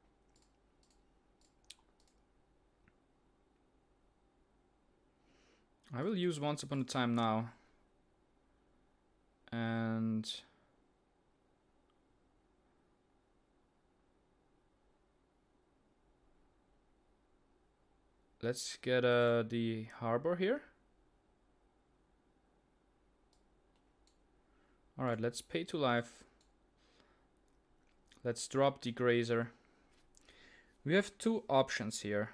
I will use Once Upon a Time now. And let's get the harbor here. Alright, let's pay to life. Let's drop the grazer. We have 2 options here.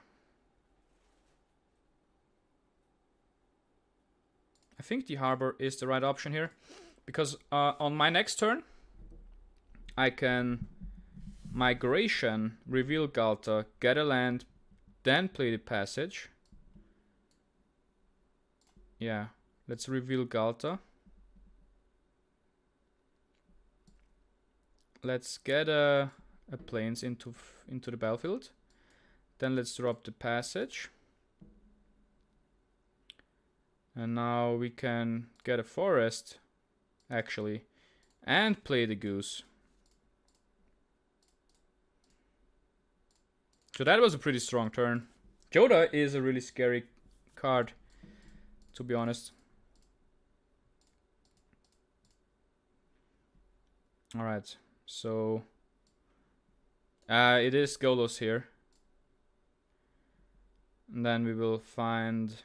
I think the harbor is the right option here. Because on my next turn, I can migration, reveal Galta, get a land, then play the passage. Yeah, let's reveal Galta. Let's get a plains into the battlefield. Then let's drop the passage. And now we can get a forest, actually, and play the goose. So that was a pretty strong turn. Joda is a really scary card, to be honest. Alright, so it is Golos here. And then we will find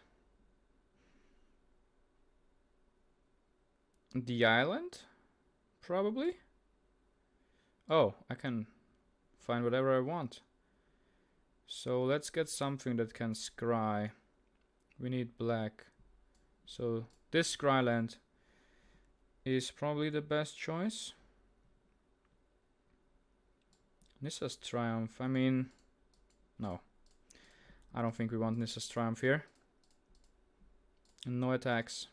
the island, probably. Oh, I can find whatever I want. So let's get something that can scry. We need black. So this scry land is probably the best choice. Nissa's Triumph, I mean, no. I don't think we want Nissa's Triumph here. And no attacks.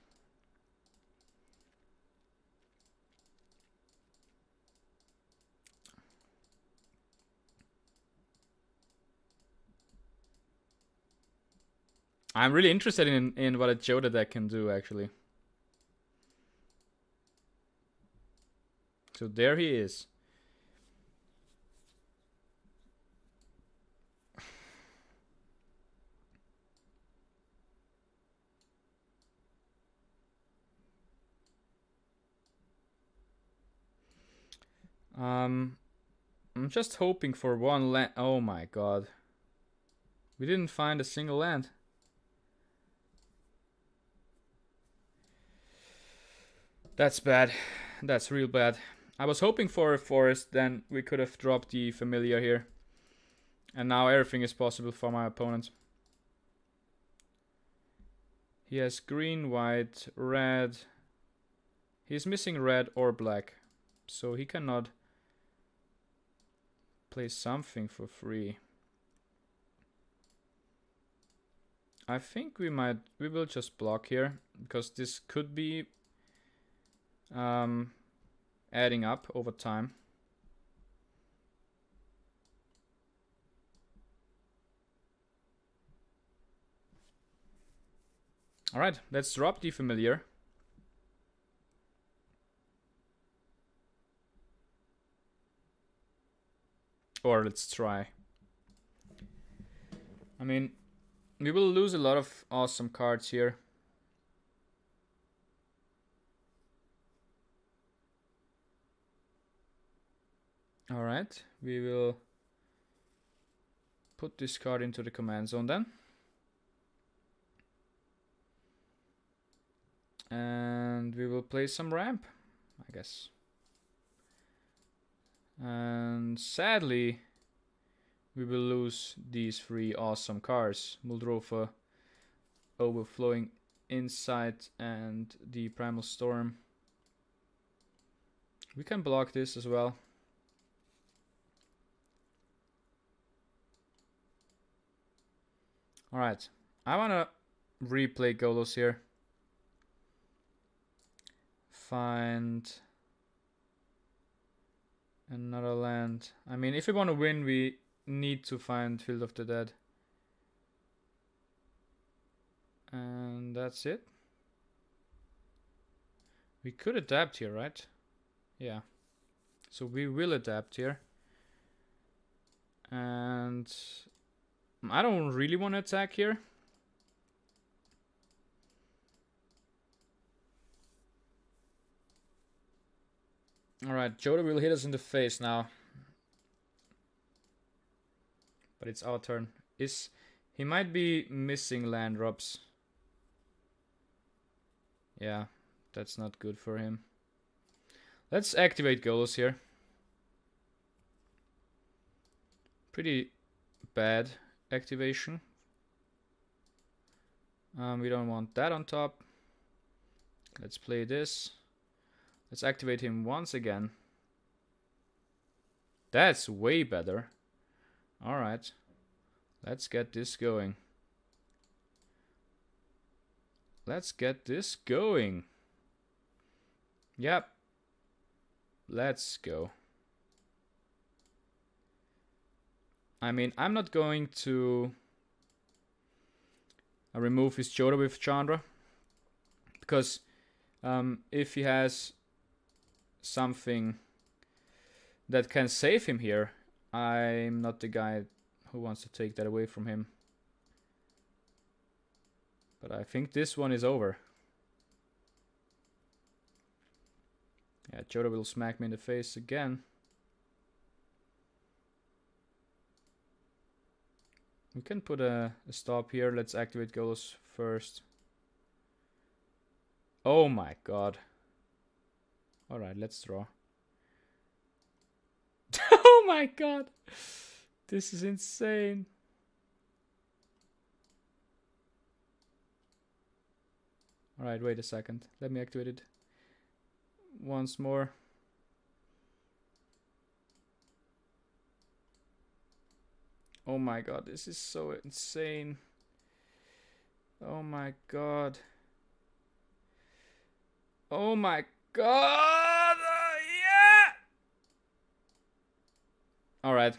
I'm really interested in what a Joda deck can do, actually. So there he is. I'm just hoping for one land. Oh my god. We didn't find a single land. That's bad. That's real bad. I was hoping for a forest, then we could have dropped the familiar here. And now everything is possible for my opponent. He has green, white, red. He's missing red or black. So he cannot play something for free. I think we will just block here, because this could be adding up over time. Alright, let's drop the familiar. Or let's try. I mean, we will lose a lot of awesome cards here. Alright, we will put this card into the command zone then. And we will play some ramp, I guess. And sadly, we will lose these 3 awesome cards. Muldrotha, Overflowing Insight, and the Primal Storm. We can block this as well. Alright, I wanna replay Golos here. Find another land. I mean, if we want to win, we need to find Field of the Dead. And that's it. We could adapt here, right? Yeah. So we will adapt here. And I don't really want to attack here. Alright, Joda will hit us in the face now. But it's our turn. He might be missing land drops. Yeah, that's not good for him. Let's activate Golos here. Pretty bad activation. We don't want that on top. Let's play this. Let's activate him once again. That's way better. Alright. Let's get this going. Let's get this going. Yep. Let's go. I mean, I'm not going to remove his Joda with Chandra. Because if he has something that can save him here, I'm not the guy who wants to take that away from him. But I think this one is over. Yeah, Joda will smack me in the face again. We can put a stop here. Let's activate Golos first. Oh my god. Alright, let's draw. Oh my god. This is insane. Alright, wait a second. Let me activate it once more. Oh my god, this is so insane. Oh my god. Oh my god! Yeah! Alright.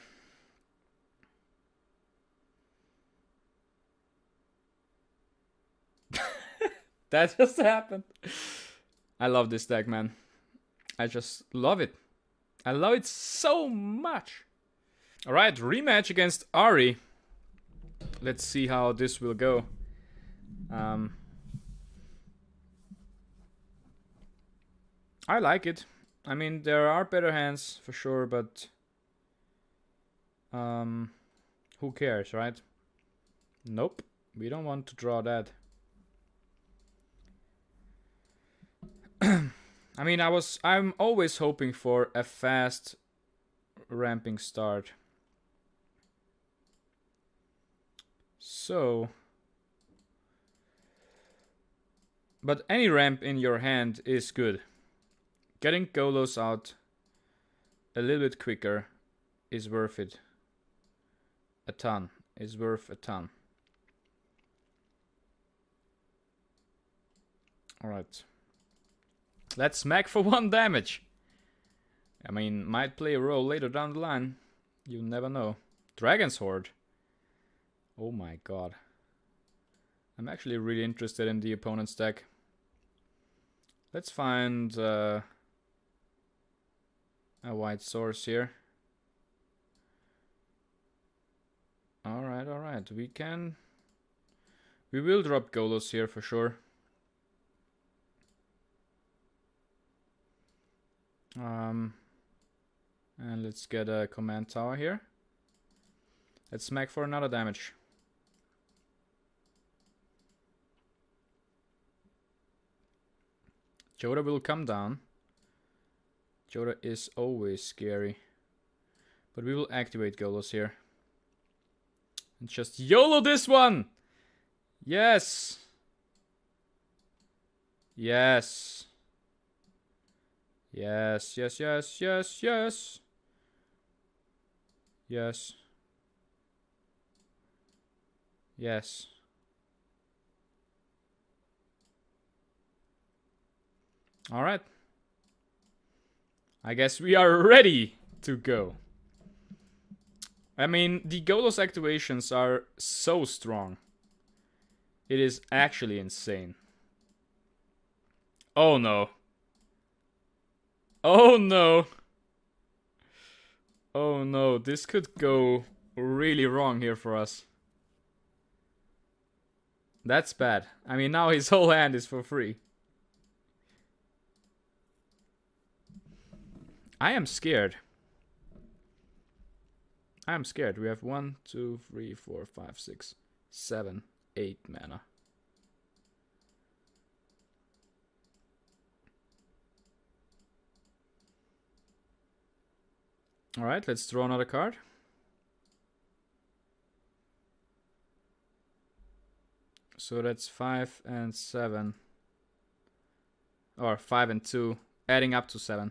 That just happened. I love this deck, man. I just love it. I love it so much. Alright, rematch against Ari. Let's see how this will go. I like it. I mean, there are better hands for sure, but who cares, right? Nope, we don't want to draw that. I mean, I'm always hoping for a fast ramping start. So, but any ramp in your hand is good. Getting Golos out a little bit quicker is worth it. A ton. Is worth a ton. Alright. Let's smack for 1 damage. I mean, might play a role later down the line. You never know. Dragon's Horde. Oh my god. I'm actually really interested in the opponent's deck. Let's find a white source here. Alright, alright. We will drop Golos here for sure. And let's get a command tower here. Let's smack for another damage. Joda will come down. Joda is always scary. But we will activate Golos here. And just YOLO this one! Yes! Yes! Yes, yes, yes, yes, yes! Yes. Yes. Alright. I guess we are ready to go. I mean, the Golos activations are so strong. It is actually insane. Oh no. Oh no. Oh no, this could go really wrong here for us. That's bad. I mean, now his whole hand is for free. I am scared. I am scared. We have 1, 2, 3, 4, 5, 6, 7, 8 mana. Alright, let's draw another card. So that's 5 and 7. Or 5 and 2, adding up to 7.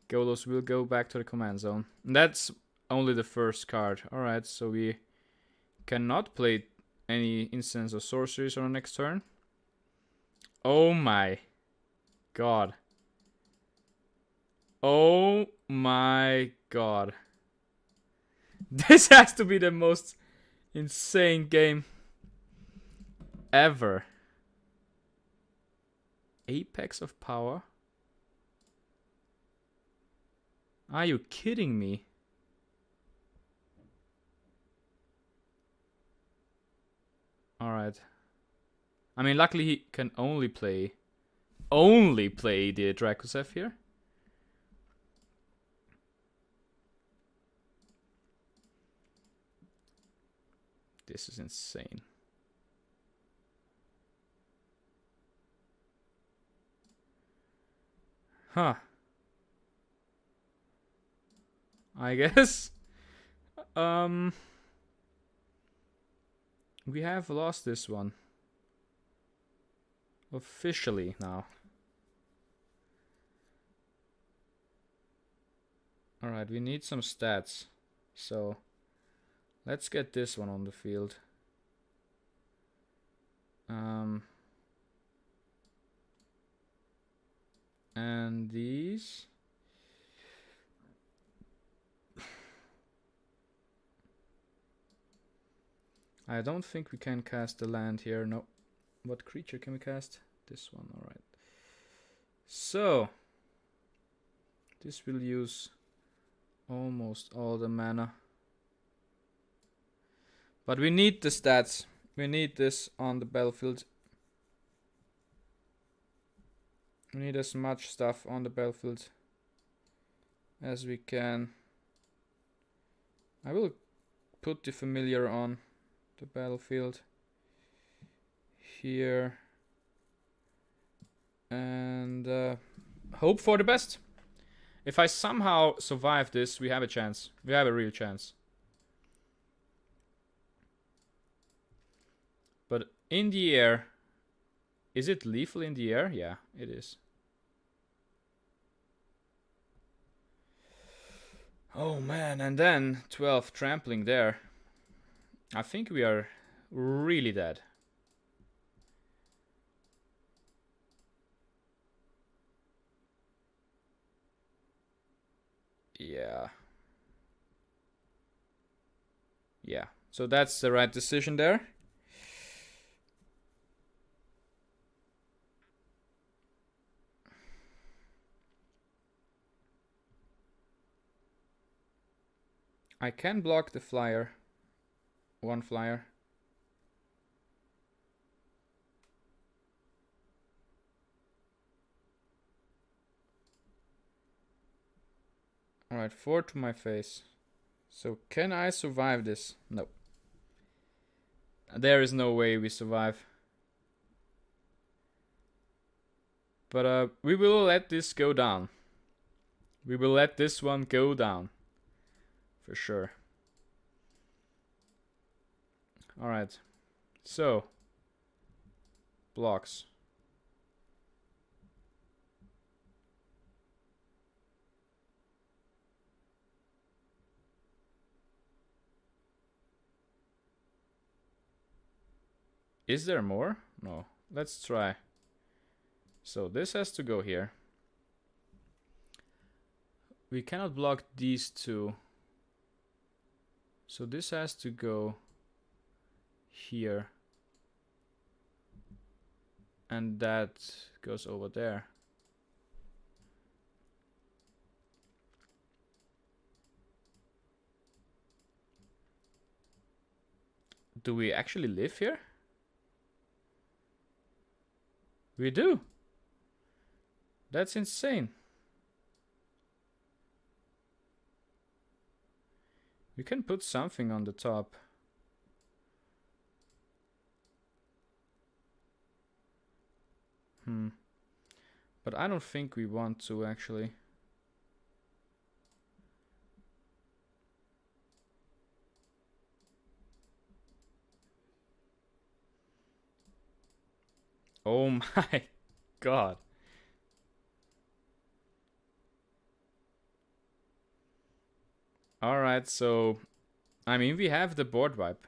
Golos will go back to the command zone. And that's only the first card. Alright, so we cannot play any instants or sorceries on the next turn. Oh my god. Oh my god. This has to be the most insane game ever. Apex of Power? Are you kidding me? Alright. I mean, luckily he can only play the Dracosev here. This is insane. Huh. I guess. We have lost this one. Officially now. Alright, we need some stats. So, let's get this one on the field. And these. I don't think we can cast the land here, no. What creature can we cast? This one, alright. So, this will use almost all the mana. But we need the stats. We need this on the battlefield. We need as much stuff on the battlefield as we can. I will put the familiar on the battlefield here and hope for the best. If I somehow survive this, we have a chance. We have a real chance. But in the air, is it lethal in the air? Yeah, it is. Oh man, and then 12 trampling there. I think we are really dead. Yeah. Yeah, so that's the right decision there. I can block the flyer. One flyer. Alright, 4 to my face. So can I survive this? No. There is no way we survive. But we will let this go down. We will let this one go down. For sure. Alright. So. Blocks. Is there more? No. Let's try. So this has to go here. We cannot block these two. So this has to go here. And that goes over there. Do we actually live here? We do. That's insane. We can put something on the top. But I don't think we want to actually. Oh my god. Alright, so I mean we have the board wipe.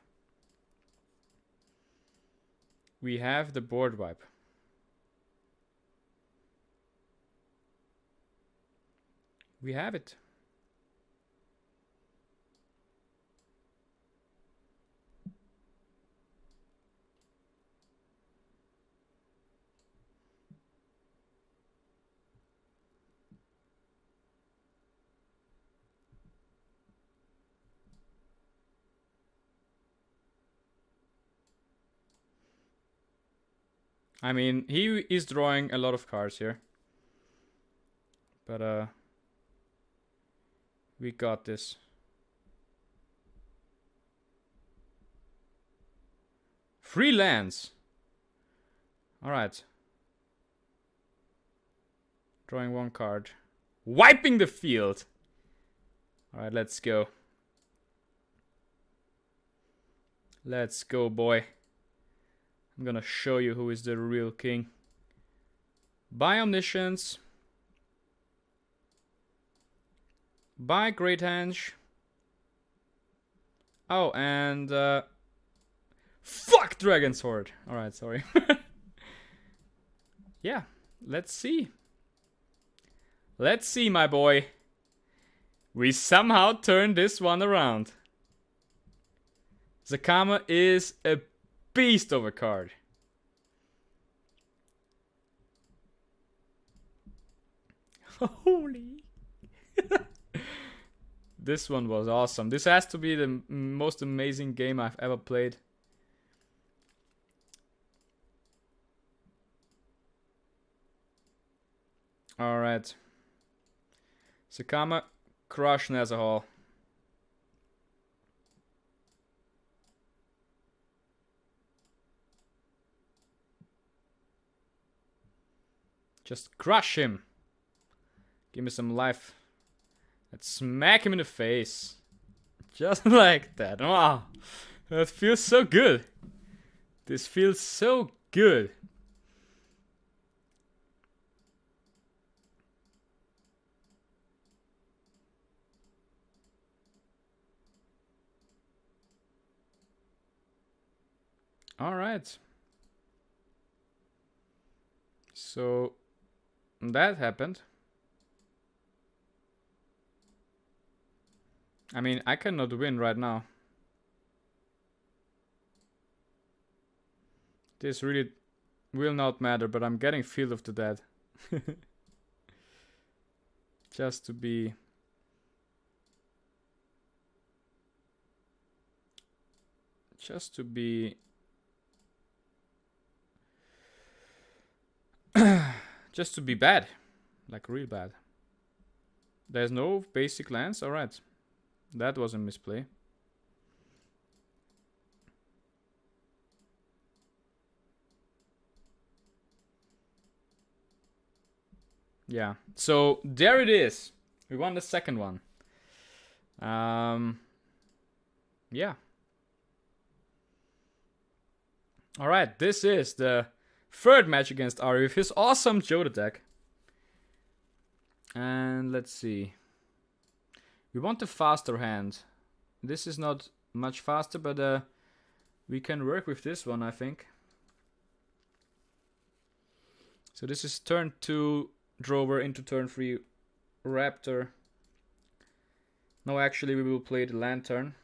We have the board wipe. We have it. I mean, he is drawing a lot of cards here. But we got this. Free lands. Alright. Drawing one card. Wiping the field. Alright, let's go. Let's go, boy. I'm gonna show you who is the real king. By Omniscience. By Great Henge. Oh, and fuck Dragon's Horde. Alright, sorry. Yeah, let's see. Let's see, my boy. We somehow turned this one around. Zakama is a beast of a card. Holy. This one was awesome. This has to be the most amazing game I've ever played. Alright. Sakama, crush Nezahal. Just crush him. Give me some life. Let's smack him in the face. Just like that. Wow. That feels so good. This feels so good. Alright. So that happened. I mean, I cannot win right now. This really will not matter, but I'm getting Field of the Dead. Just to be... Just to be... Just to be bad. Like real bad. There's no basic lands? Alright. That was a misplay. Yeah. So there it is. We won the second one. Yeah. Alright, this is the third match against Ari with his awesome Joda deck. And let's see. We want a faster hand. This is not much faster, but we can work with this one, I think. So this is turn 2 Drover into turn 3 Raptor. No, actually we will play the Lantern.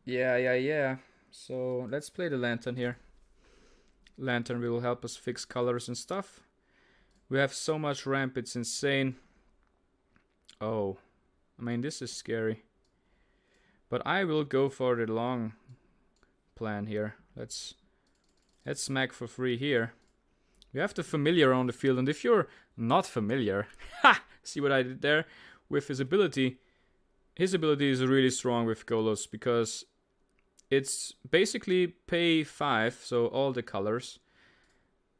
Yeah. So let's play the Lantern here. Lantern will help us fix colors and stuff. We have so much ramp, it's insane. Oh, I mean, this is scary. But I will go for the long plan here. Let's smack for free here. We have the familiar on the field, and if you're not familiar, ha! See what I did there? With his ability is really strong with Golos, because it's basically pay 5, so all the colors,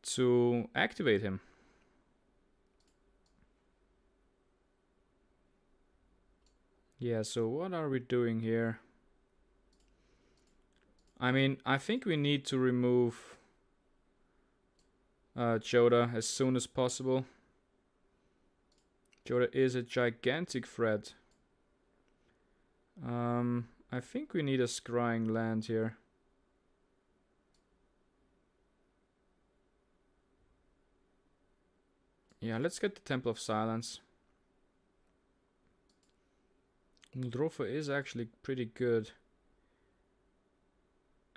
to activate him. Yeah, so what are we doing here? I mean, I think we need to remove Joda as soon as possible. Joda is a gigantic threat. I think we need a scrying land here. Yeah, let's get the Temple of Silence. Muldrotha is actually pretty good.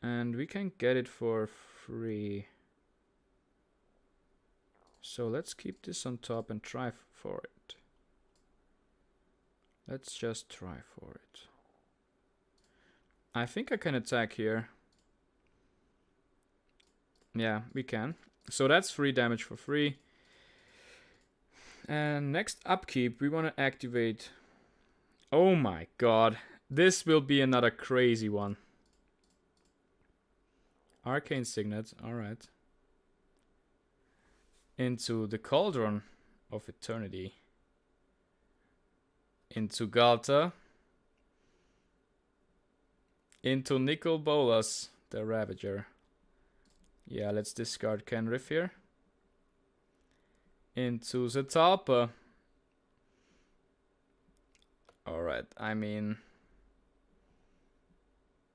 And we can get it for free. So let's keep this on top and try for it. Let's just try for it. I think I can attack here. Yeah, we can. So that's 3 damage for free. And next upkeep, we want to activate... Oh my god. This will be another crazy one. Arcane Signet, alright. Into the Cauldron of Eternity. Into Galta. Into Nicol Bolas, the Ravager. Yeah, let's discard Kenrith here. Into Zetalpa. Alright, I mean...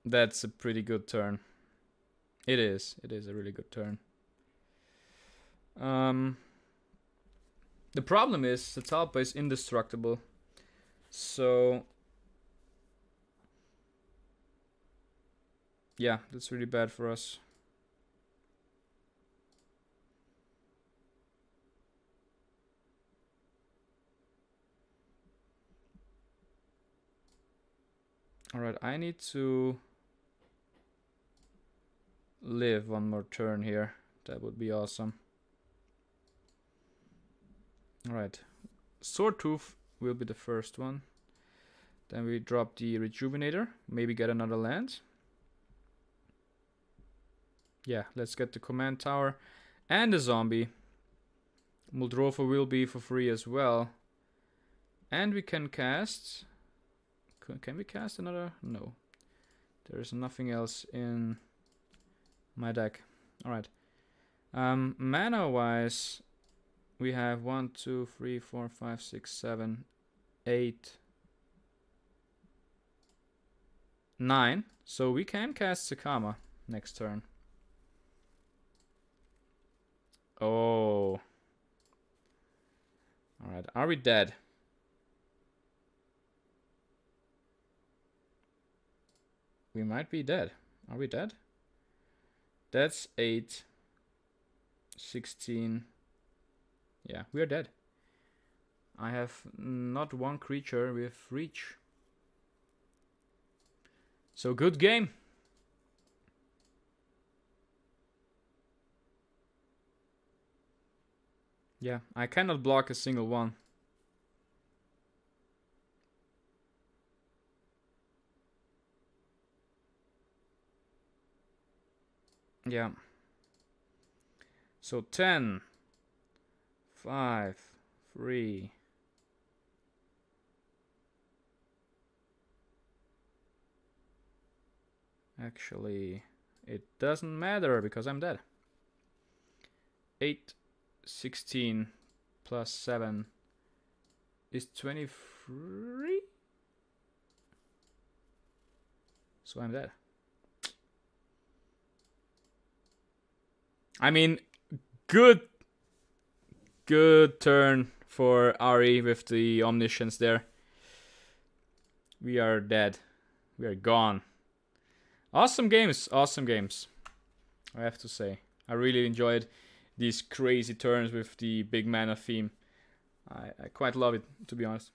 That's a pretty good turn. It is a really good turn. The problem is Zetalpa is indestructible. So... Yeah, that's really bad for us. Alright, I need to live one more turn here. That would be awesome. Alright, Swordtooth will be the first one. Then we drop the Rejuvenator, maybe get another land. Yeah, let's get the Command Tower and the Zombie. Muldrotha will be for free as well. And we can cast... Can we cast another? No. There's nothing else in my deck. Alright. Mana-wise, we have 1, 2, 3, 4, 5, 6, 7, 8, 9. So we can cast Sakama next turn. Oh. Alright, are we dead? We might be dead. Are we dead? That's 8, 16. Yeah, we are dead. I have not one creature with reach. So good game. Yeah, I cannot block a single one. Yeah. So 10, 5, 3. Actually, it doesn't matter because I'm dead. 8, 16 plus 7 is 23. So I'm dead. I mean, good turn for Ari with the Omniscience there. We are dead. We are gone. Awesome games, I have to say. I really enjoyed these crazy turns with the big mana theme. I quite love it, to be honest.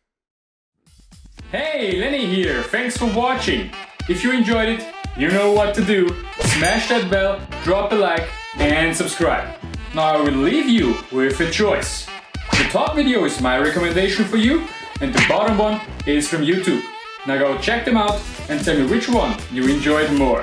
Hey, Lenny here. Thanks for watching. If you enjoyed it, you know what to do. Smash that bell, drop a like, and subscribe. Now I will leave you with a choice. The top video is my recommendation for you, and the bottom one is from YouTube. Now go check them out and tell me which one you enjoyed more.